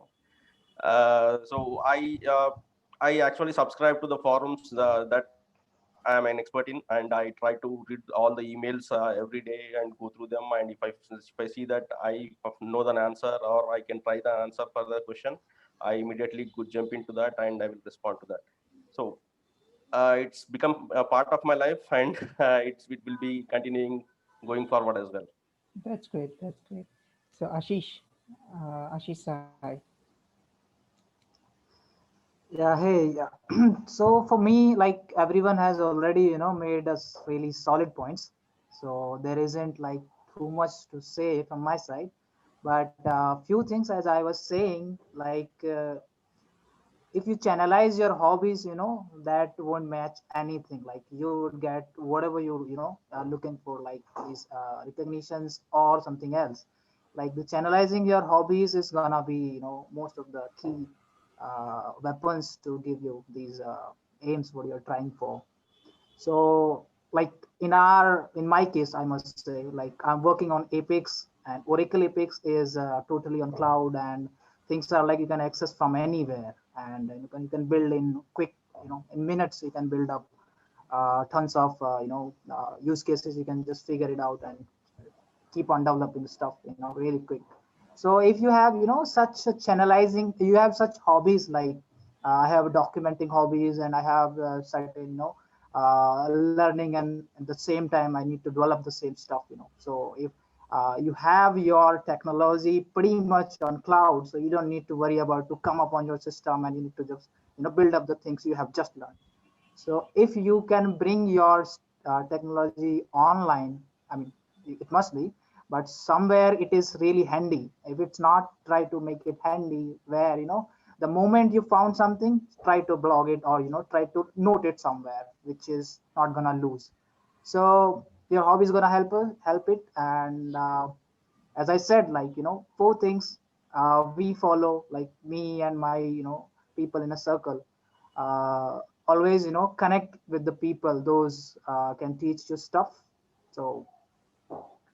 So I actually subscribe to the forums that I am an expert in, and I try to read all the emails every day and go through them. And if I see that I know the answer or I can try the answer for the question, I immediately could jump into that and I will respond to that. So it's become a part of my life, and it will be continuing going forward as well. That's great. That's great. So Ashish Sai. Yeah, hey, yeah. So for me, like everyone has already, made us really solid points. So there isn't like too much to say from my side. But few things, as I was saying, like if you channelize your hobbies, that won't match anything. Like you would get whatever you are looking for, like these recognitions or something else. Like the channelizing your hobbies is gonna be, most of the key weapons to give you these aims what you're trying for. So like in my case, I must say, like I'm working on Apex, and Oracle Apex is totally on cloud, and things are like you can access from anywhere, and you can build in quick, in minutes you can build up tons of use cases. You can just figure it out and keep on developing stuff, really quick. So if you have, such a channelizing, you have such hobbies, like I have documenting hobbies, and I have certain, learning, and at the same time I need to develop the same stuff. So if you have your technology pretty much on cloud, so you don't need to worry about to come up on your system, and you need to just, build up the things you have just learned. So if you can bring your technology online, I mean, it must be, but somewhere it is really handy. If it's not, try to make it handy where, the moment you found something, try to blog it, or, try to note it somewhere, which is not gonna lose. So your hobby is gonna help it. And as I said, like, four things we follow, like me and my, people in a circle. Always, connect with the people, those can teach you stuff. So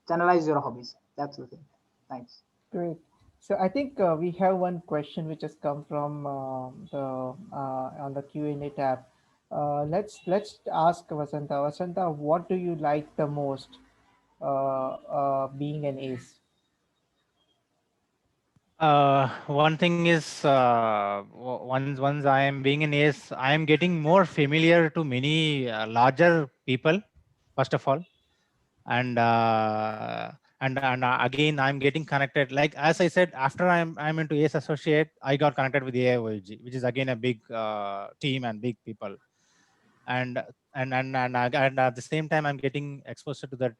channelize your hobbies. That's the thing. Thanks. Great. So I think we have one question which has come from the on the Q&A tab. Let's ask Vasanta. Vasanta, what do you like the most being an ace? One thing is, once I am being an ace, I am getting more familiar to many larger people, first of all, and again I'm getting connected. Like as I said, after I'm into ace associate, I got connected with AIOG, which is again a big team and big people, and and at the same time I'm getting exposed to that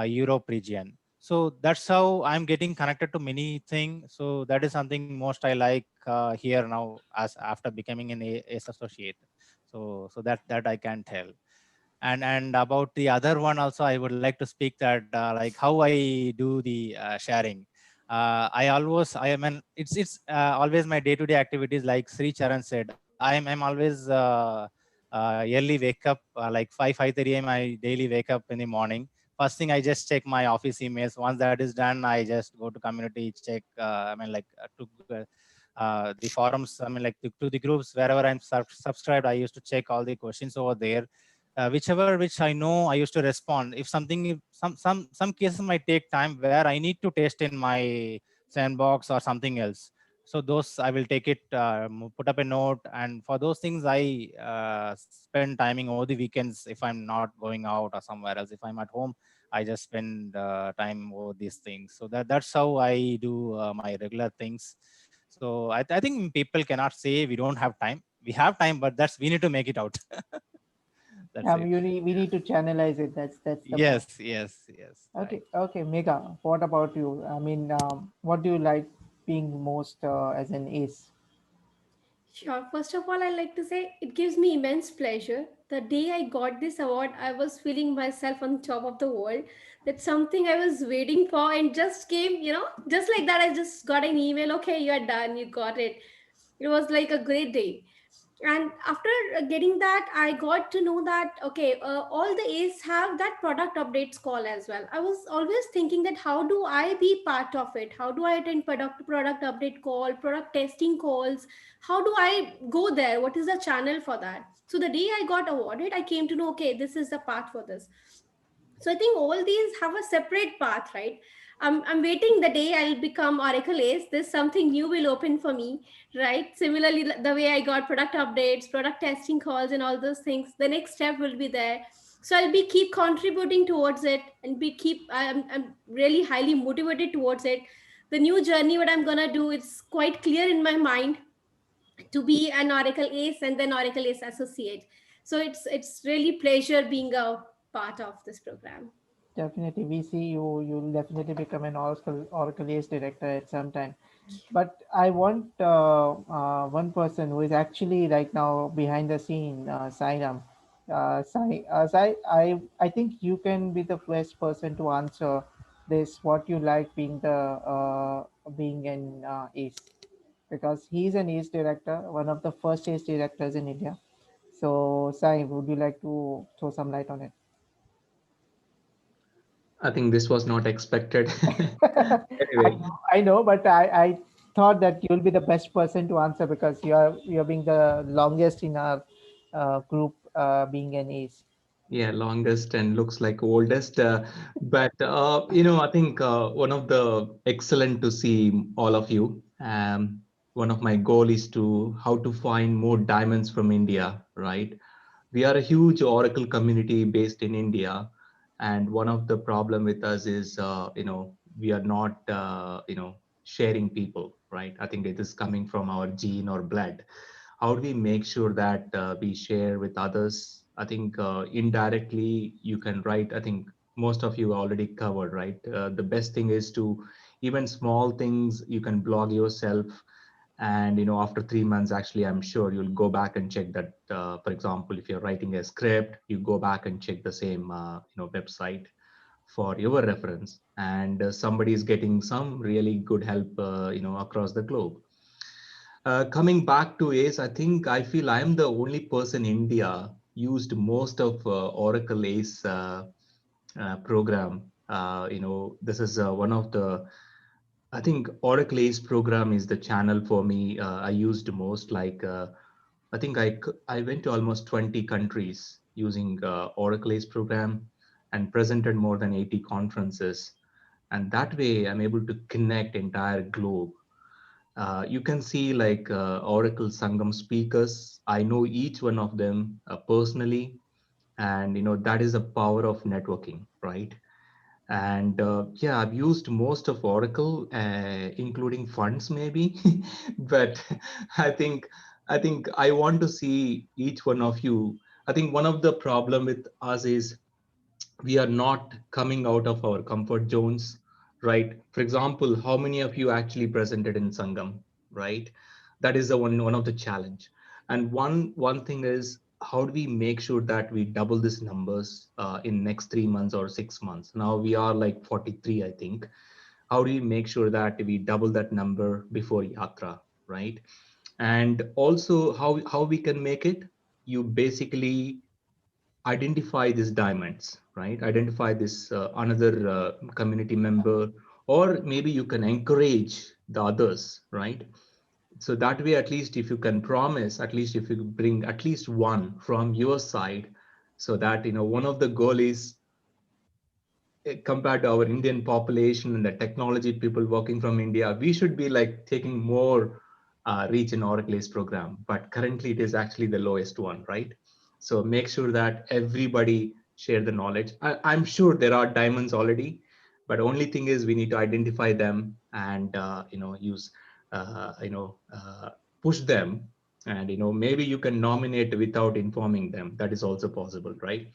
Europe region. So that's how I'm getting connected to many things. So that is something most I like here now, as after becoming an ace associate. So that I can tell. And about the other one also, I would like to speak that like how I do the sharing. I mean, it's always my day-to-day activities, like Sri Charan said. I'm always early wake up, like 5:30 a.m. I daily wake up in the morning. First thing, I just check my office emails. Once that is done, I just go to community, check I mean, like the forums, I mean, like to the groups wherever I'm subscribed. I used to check all the questions over there. Whichever which I know, I used to respond. If something, some cases might take time where I need to test in my sandbox or something else. So those I will take it, put up a note, and for those things I spend timing over the weekends. If I'm not going out or somewhere else, if I'm at home, I just spend time over these things. So that's how I do my regular things. So I think people cannot say we don't have time. We have time, but we need to make it out. That's it. We need to channelize it. That's the point. Yes. Okay, okay, Mega. What about you? I mean, what do you like being most as an ace? Sure. First of all, I like to say it gives me immense pleasure. The day I got this award, I was feeling myself on top of the world. That's something I was waiting for and just came, just like that. I just got an email. Okay, you're done. You got it. It was like a great day. And after getting that, I got to know that okay, all the A's have that product updates call as well. I was always thinking that how do I be part of it? How do I attend product update call, product testing calls? How do I go there? What is the channel for that? So the day I got awarded, I came to know, okay, this is the path for this. So I think all these have a separate path, right? I'm waiting the day I'll become Oracle Ace. There's something new will open for me, right? Similarly, the way I got product updates, product testing calls, and all those things, the next step will be there. So I'll be keep contributing towards it and I'm really highly motivated towards it. The new journey, what I'm gonna do, it's quite clear in my mind to be an Oracle Ace and then Oracle Ace Associate. So it's really pleasure being a part of this program. Definitely, we see you. You'll definitely become an Oracle Ace director at some time. But I want one person who is actually right now behind the scene, Sainam. Sai, I think you can be the first person to answer this. What you like being an ace, because he's an ace director, one of the first ace directors in India. So, Sai, would you like to throw some light on it? I think this was not expected. Anyway, I know, but I thought that you'll be the best person to answer because you're being the longest in our group, being an ace. yeah, longest and looks like oldest. But I think one of the excellent to see all of you. One of my goal is to how to find more diamonds from India, right? We are a huge Oracle community based in India, and one of the problem with us is we are not sharing people, right? I think it is coming from our gene or blood. How do we make sure that we share with others? I think indirectly you can write. I think most of you already covered, right? The best thing is to even small things you can blog yourself, and after 3 months actually I'm sure you'll go back and check that. For example, if you're writing a script, you go back and check the same website for your reference, and somebody is getting some really good help across the globe. Coming back to Ace, I think I feel I am the only person in India used most of Oracle Ace program. This is one of the, I think Oracle Ace program is the channel for me. I used most, like I think I went to almost 20 countries using Oracle Ace program and presented more than 80 conferences. And that way I'm able to connect entire globe. You can see like Oracle Sangam speakers. I know each one of them personally, and that is the power of networking, right? And yeah, I've used most of Oracle, including funds maybe, but I think I want to see each one of you. I think one of the problem with us is we are not coming out of our comfort zones, right? For example, how many of you actually presented in Sangam, right? That is the one of the challenge. And one thing is, how do we make sure that we double these numbers in next 3 months or 6 months? Now we are like 43, I think. How do we make sure that we double that number before Yatra, right? And also how we can make it? You basically identify these diamonds, right? Identify this another community member, or maybe you can encourage the others, right? So that way, at least if you can promise, at least if you bring at least one from your side, so that one of the goal is compared to our Indian population and the technology people working from India, we should be like taking more reach in Oracle Ace program, but currently it is actually the lowest one, right? So make sure that everybody share the knowledge. I'm sure there are diamonds already, but only thing is we need to identify them and use push them, and maybe you can nominate without informing them. That is also possible, right?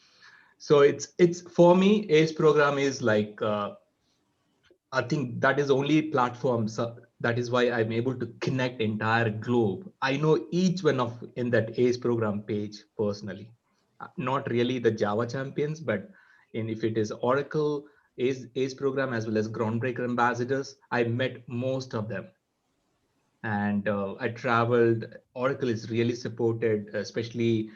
So it's for me, Ace program is like I think that is only platform. So that is why I'm able to connect entire globe. I know each one of in that Ace program page personally. Not really the Java champions, but if it is Oracle Ace program as well as Groundbreaker ambassadors, I met most of them. And I traveled. Oracle is really supported, especially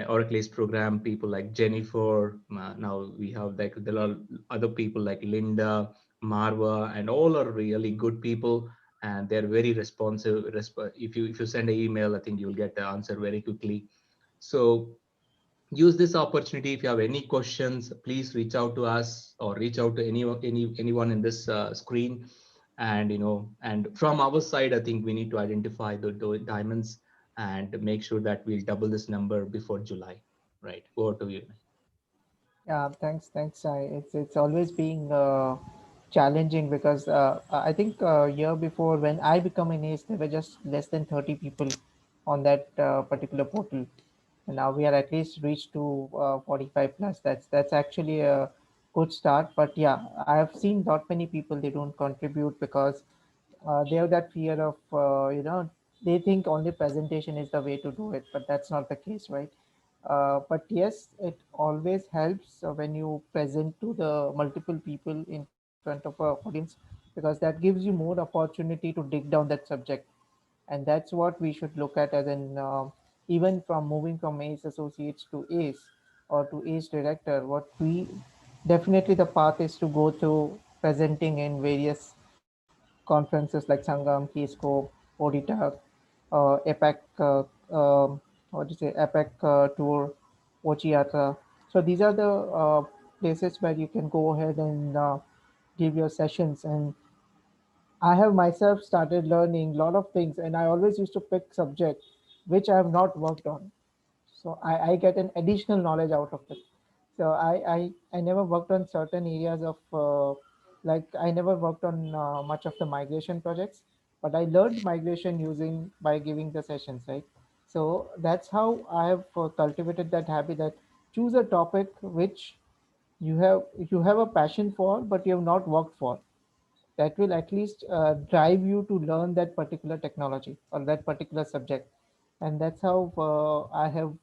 Oracle Ace program people like Jennifer. Now we have like there are other people like Linda, Marwa, and all are really good people, and they're very responsive. If you send an email, I think you'll get the answer very quickly. So use this opportunity. If you have any questions, please reach out to us or reach out to anyone in this screen. And and from our side, I think we need to identify the diamonds and make sure that we'll double this number before July. Right, over to you. Yeah, thanks. It's always being challenging because I think year before when I become an ace, there were just less than 30 people on that particular portal, and now we are at least reached to 45 plus. That's actually a good start. But yeah, I have seen not many people, they don't contribute because they have that fear of they think only presentation is the way to do it, but that's not the case, right? But yes, it always helps when you present to the multiple people in front of a audience, because that gives you more opportunity to dig down that subject. And that's what we should look at as an even from moving from ace associates to ace or to ace director, what we definitely the path is to go through presenting in various conferences like Sangam, Keyscope, Auditor, APAC, what do you say, APAC tour, Ochiata. So these are the places where you can go ahead and give your sessions. And I have myself started learning a lot of things, and I always used to pick subjects which I have not worked on. So I get an additional knowledge out of it. So I never worked on certain areas of like I never worked on much of the migration projects, but I learned migration using by giving the sessions, right? So that's how I have cultivated that habit, that choose a topic which you have a passion for, but you have not worked for. That will at least drive you to learn that particular technology or that particular subject. And that's how I have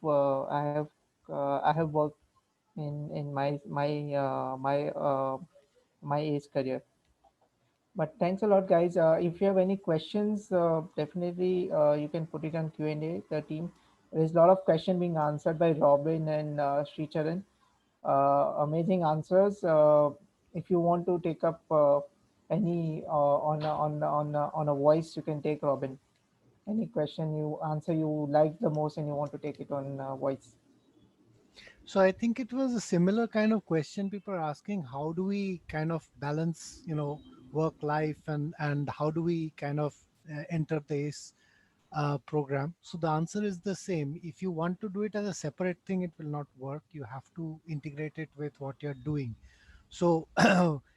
worked in my ACE career. But thanks a lot, guys. If you have any questions, definitely you can put it on Q&A. The team, there's a lot of question being answered by Robin and Sricharan. Amazing answers. If you want to take up any on a voice, you can take, Robin. Any question you answer you like the most and you want to take it on voice. So I think it was a similar kind of question people are asking. How do we kind of balance, work life, and how do we kind of enter this program? So the answer is the same. If you want to do it as a separate thing, it will not work. You have to integrate it with what you're doing. So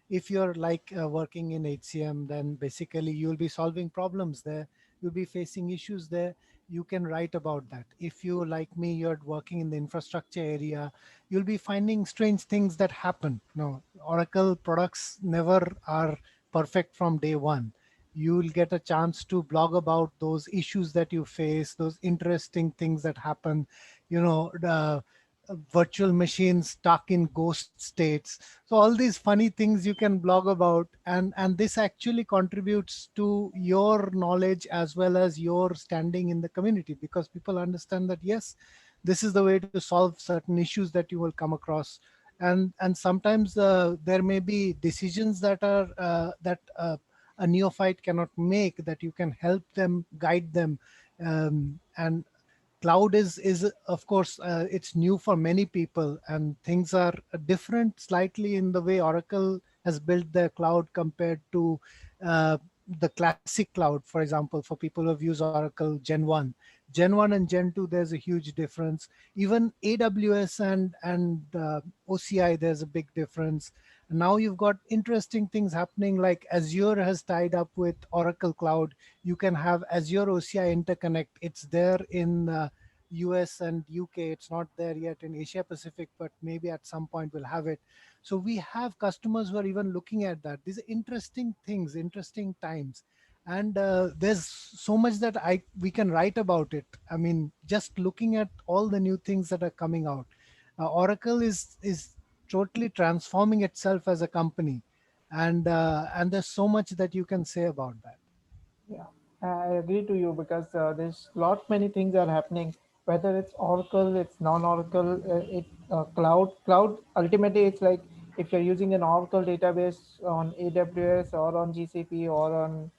if you're like working in HCM, then basically you'll be solving problems there. You'll be facing issues there. You can write about that. If you, like me, you're working in the infrastructure area, you'll be finding strange things that happen. No, Oracle products never are perfect from day one. You'll get a chance to blog about those issues that you face, those interesting things that happen, the virtual machines stuck in ghost states. So all these funny things you can blog about, and this actually contributes to your knowledge as well as your standing in the community, because people understand that yes, this is the way to solve certain issues that you will come across. And sometimes there may be decisions that are a neophyte cannot make, that you can help them, guide them. And cloud is of course it's new for many people, and things are different slightly in the way Oracle has built their cloud compared to uh, the classic cloud. For example, for people who have used Oracle Gen 1 and Gen 2, there's a huge difference. Even AWS and OCI, there's a big difference. Now you've got interesting things happening, like Azure has tied up with Oracle Cloud. You can have Azure OCI interconnect. It's there in US and UK. It's not there yet in Asia Pacific, but maybe at some point we'll have it. So we have customers who are even looking at that. These are interesting things, interesting times. And there's so much that we can write about it. I mean, just looking at all the new things that are coming out. Oracle is totally transforming itself as a company, and there's so much that you can say about that. Yeah, I agree to you because there's lot many things are happening. Whether it's Oracle, it's non-Oracle, cloud. Ultimately, it's like if you're using an Oracle database on AWS or on GCP or on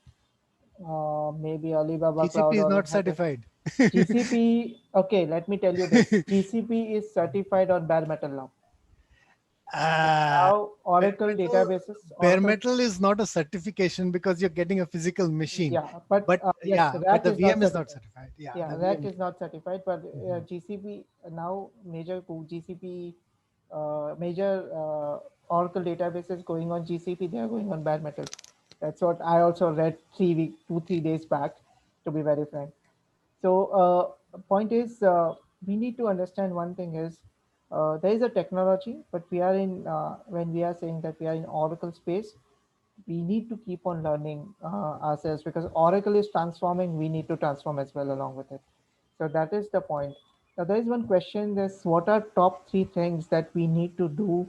maybe Alibaba GCP Cloud is or not certified. GCP, okay, let me tell you this. GCP is certified on bare metal now. Now Oracle databases. Bare Oracle, metal is not a certification because you're getting a physical machine. yeah, but yes, yeah, but RAC the is not VM is not certified. certified. Yeah, Yeah, the RAC VM. is not certified, but GCP now GCP major Oracle databases going on GCP, they are going on bare metal. That's what I also read 3 days back, to be very frank. So point is, we need to understand one thing is there is a technology, but we are in when we are saying that we are in Oracle space, we need to keep on learning ourselves, because Oracle is transforming. We need to transform as well along with it. So that is the point. Now there is one question: this, what are top 3 things that we need to do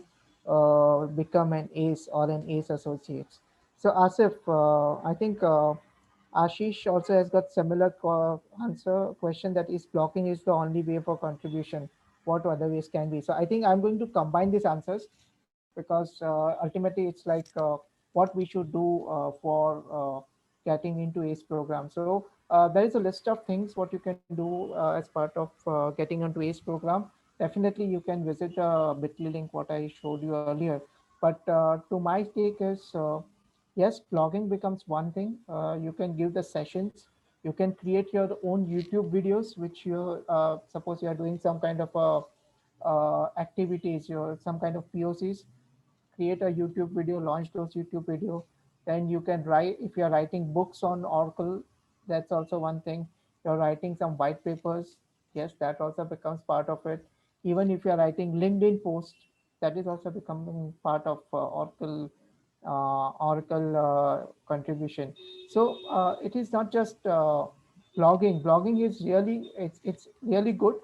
become an ACE or an ACE associate? So Asif, I think Ashish also has got similar answer question, that is blocking is the only way for contribution. What other ways can be? So I think I'm going to combine these answers, because ultimately it's like what we should do for getting into ACE program. So there is a list of things what you can do as part of getting into ACE program. Definitely you can visit the bit.ly link what I showed you earlier. But to my take is, yes, blogging becomes one thing. You can give the sessions. You can create your own YouTube videos, which you suppose you are doing some kind of activities, or some kind of POCs. Create a YouTube video, launch those YouTube video. Then you can write, if you're writing books on Oracle, that's also one thing. You're writing some white papers, yes, that also becomes part of it. Even if you're writing LinkedIn posts, that is also becoming part of Oracle contribution. So it is not just blogging. Blogging is really, it's really good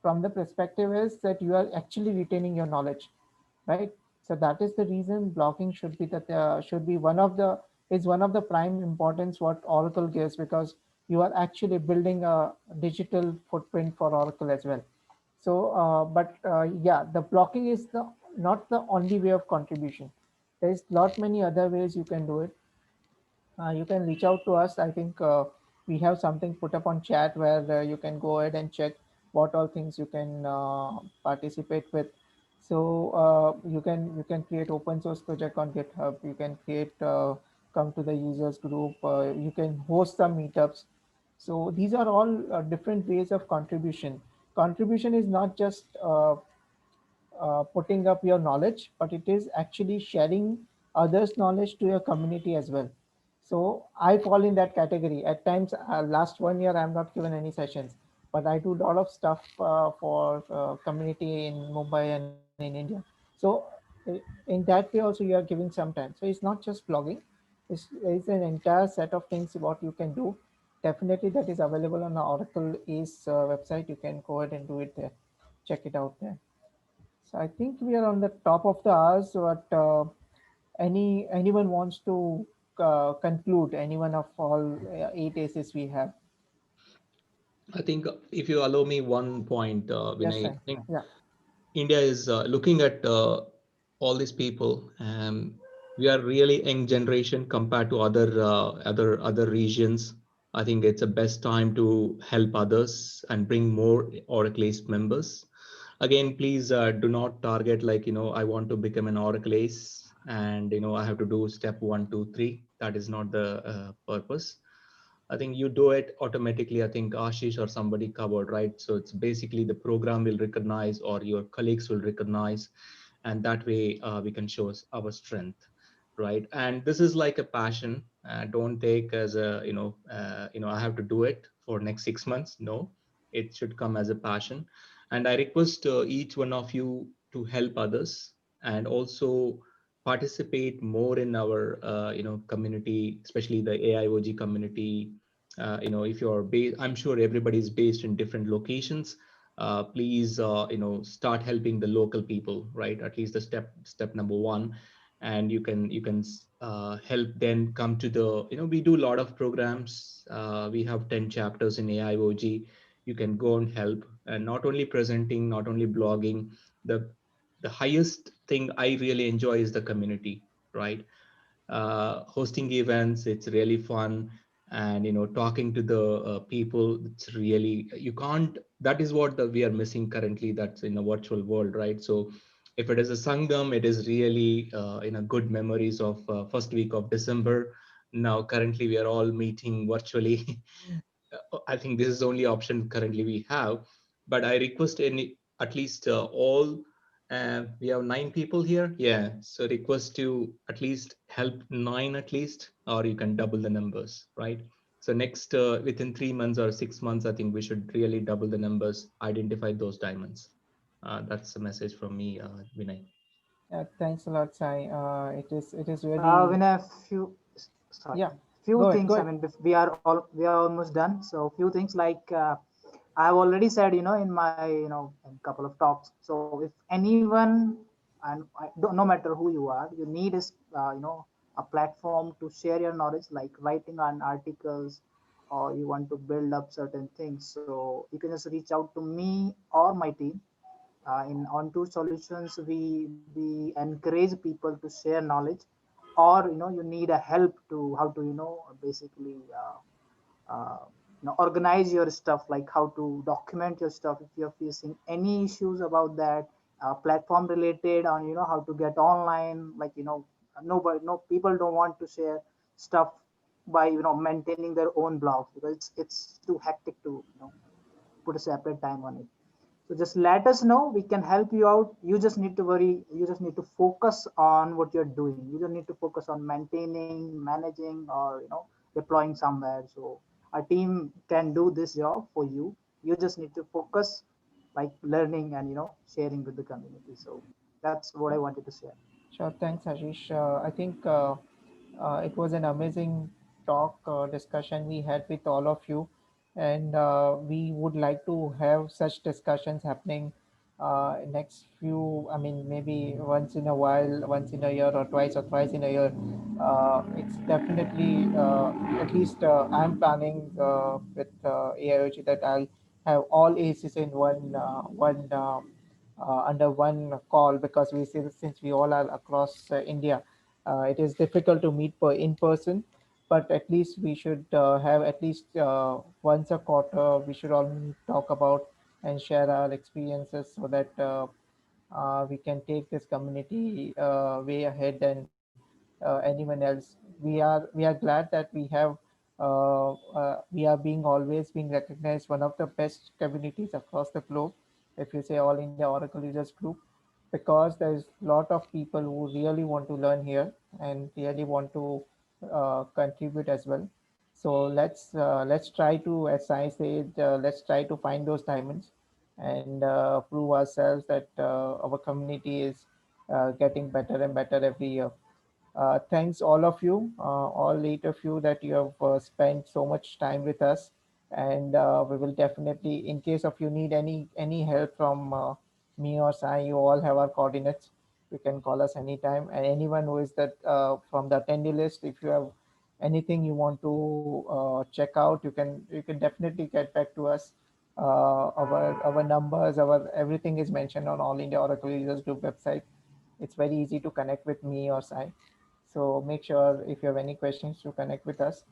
from the perspective is that you are actually retaining your knowledge, right? So that is the reason blogging should be should be one of the prime importance what Oracle gives, because you are actually building a digital footprint for Oracle as well. So, yeah, the blocking is not the only way of contribution. There is lot many other ways you can do it. You can reach out to us. I think we have something put up on chat where you can go ahead and check what all things you can participate with. So you can create open source project on GitHub. You can create come to the users group. You can host some meetups. So these are all different ways of contribution. Contribution is not just putting up your knowledge, but it is actually sharing others' knowledge to your community as well. So I fall in that category. At times, last 1 year, I'm not given any sessions, but I do a lot of stuff for community in Mumbai and in India. So in that way also, you are giving some time. So it's not just blogging. It's an entire set of things what you can do. Definitely that is available on the Oracle ACE website. You can go ahead and do it there. Check it out there. So I think we are on the top of the hours, but anyone wants to conclude, any one of all 8 aces we have? I think if you allow me one point, Yes, Vinay, sir. I think Yeah. India is looking at all these people. We are really young generation compared to other regions. I think it's the best time to help others and bring more Oracle ACE members. Again, please do not target like, I want to become an Oracle ACE and, I have to do step 1, 2, 3. That is not the purpose. I think you do it automatically. I think Ashish or somebody covered, right? So it's basically the program will recognize or your colleagues will recognize, and that way we can show us our strength, right? And this is like a passion. Don't take as a, I have to do it for next 6 months. No, it should come as a passion. And I request each one of you to help others and also participate more in our community, especially the AIOG community. If you're based, I'm sure everybody is based in different locations. Please start helping the local people, right? At least the step number 1. And you can help them come to the, we do a lot of programs. We have 10 chapters in AIOG. You can go and help, and not only presenting, not only blogging. The highest thing I really enjoy is the community, right? Hosting events, it's really fun. and talking to the people. It's really, you can't, that is what we are missing currently, that's in a virtual world, right? So if it is a Sangam, it is really good memories of first week of December. Now currently we are all meeting virtually. I think this is the only option currently we have, but I request any, at least all, we have 9 people here. Yeah. So request to at least help 9 at least, or you can double the numbers, right? So next, within 3 months or 6 months, I think we should really double the numbers, identify those diamonds. That's the message from me, Vinay. Thanks a lot, Sai. It is really, When a few, sorry, yeah. few Go ahead. things. Go I ahead. mean, we are almost done. So few things like I've already said, in my, in couple of talks. So if anyone, and no matter who you are, you need is, a platform to share your knowledge, like writing on articles, or you want to build up certain things. So you can just reach out to me or my team. In Onto Solutions, we encourage people to share knowledge, or you need a help to how to basically organize your stuff, like how to document your stuff. If you're facing any issues about that, platform related, on how to get online, like nobody, no people don't want to share stuff by maintaining their own blogs, because it's too hectic to put a separate time on it. So just let us know. We can help you out. You just need to worry. You just need to focus on what you're doing. You don't need to focus on maintaining, managing, or deploying somewhere. So our team can do this job for you. You just need to focus, like learning and sharing with the community. So that's what I wanted to share. Sure. Thanks, Ashish. I think it was an amazing talk discussion we had with all of you, and we would like to have such discussions happening next few. I mean, maybe once in a while, once in a year, or twice or thrice in a year. It's definitely, at least I'm planning with AIoT that I'll have all ACs in one. Under one call, because we see that since we all are across India, it is difficult to meet in person. But at least we should have at least once a quarter. We should all talk about and share our experiences, so that we can take this community way ahead than anyone else. We are glad that we are being always being recognized one of the best communities across the globe, if you say All India Oracle Users Group, because there's a lot of people who really want to learn here and really want to contribute as well. So let's try to, as I said, let's try to find those diamonds and prove ourselves that our community is getting better and better every year. Thanks all of you, all 8 of you, that you have spent so much time with us. And we will definitely, in case of you need any help from me or Sai, you all have our coordinates. You can call us anytime. And anyone who is that from the attendee list, if you have anything you want to check out, you can definitely get back to us. Our numbers, our everything is mentioned on All India Oracle Users Group website. It's very easy to connect with me or Sai. So make sure if you have any questions to connect with us.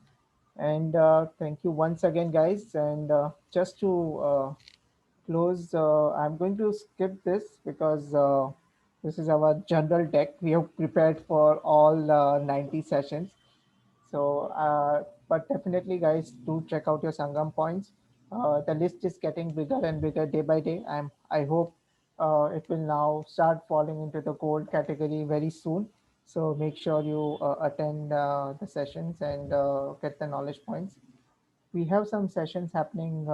And thank you once again, guys. And just to close, I'm going to skip this because this is our general deck we have prepared for all 90 sessions. So, but definitely, guys, do check out your Sangam points. The list is getting bigger and bigger day by day. I hope it will now start falling into the gold category very soon. So make sure you attend the sessions and get the knowledge points. We have some sessions happening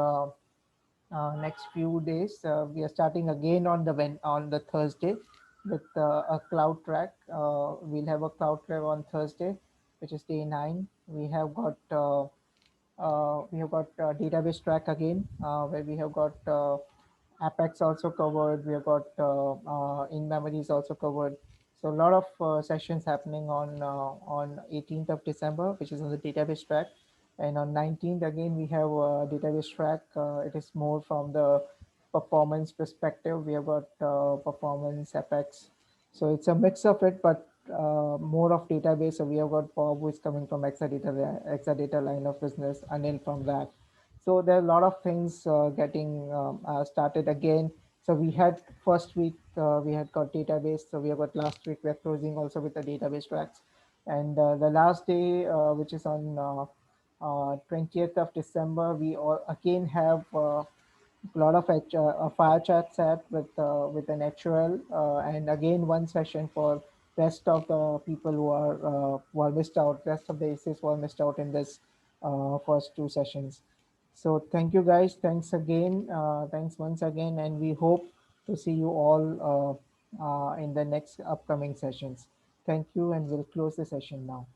next few days. We are starting again on the Thursday with a cloud track. We'll have a cloud track on Thursday, which is day 9. We have got database track again, where we have got Apex also covered. We have got in memories also covered. So a lot of sessions happening on 18th of December, which is on the database track. And on 19th, again, we have a database track. It is more from the performance perspective. We have got performance, Apex. So it's a mix of it, but more of database. So we have got Bob, who is coming from Exadata line of business, Anil from that. So there are a lot of things getting started again. So we had first week, we had got database. So we have got last week, we're closing also with the database tracks. And the last day, which is on 20th of December, we all again have a lot of a fire chat set with an HUL, and again one session for rest of the people who are missed out. Rest of the ACs who are missed out in this first two sessions. So thank you guys. Thanks again. Thanks once again, and we hope to see you all in the next upcoming sessions. Thank you, and we'll close the session now.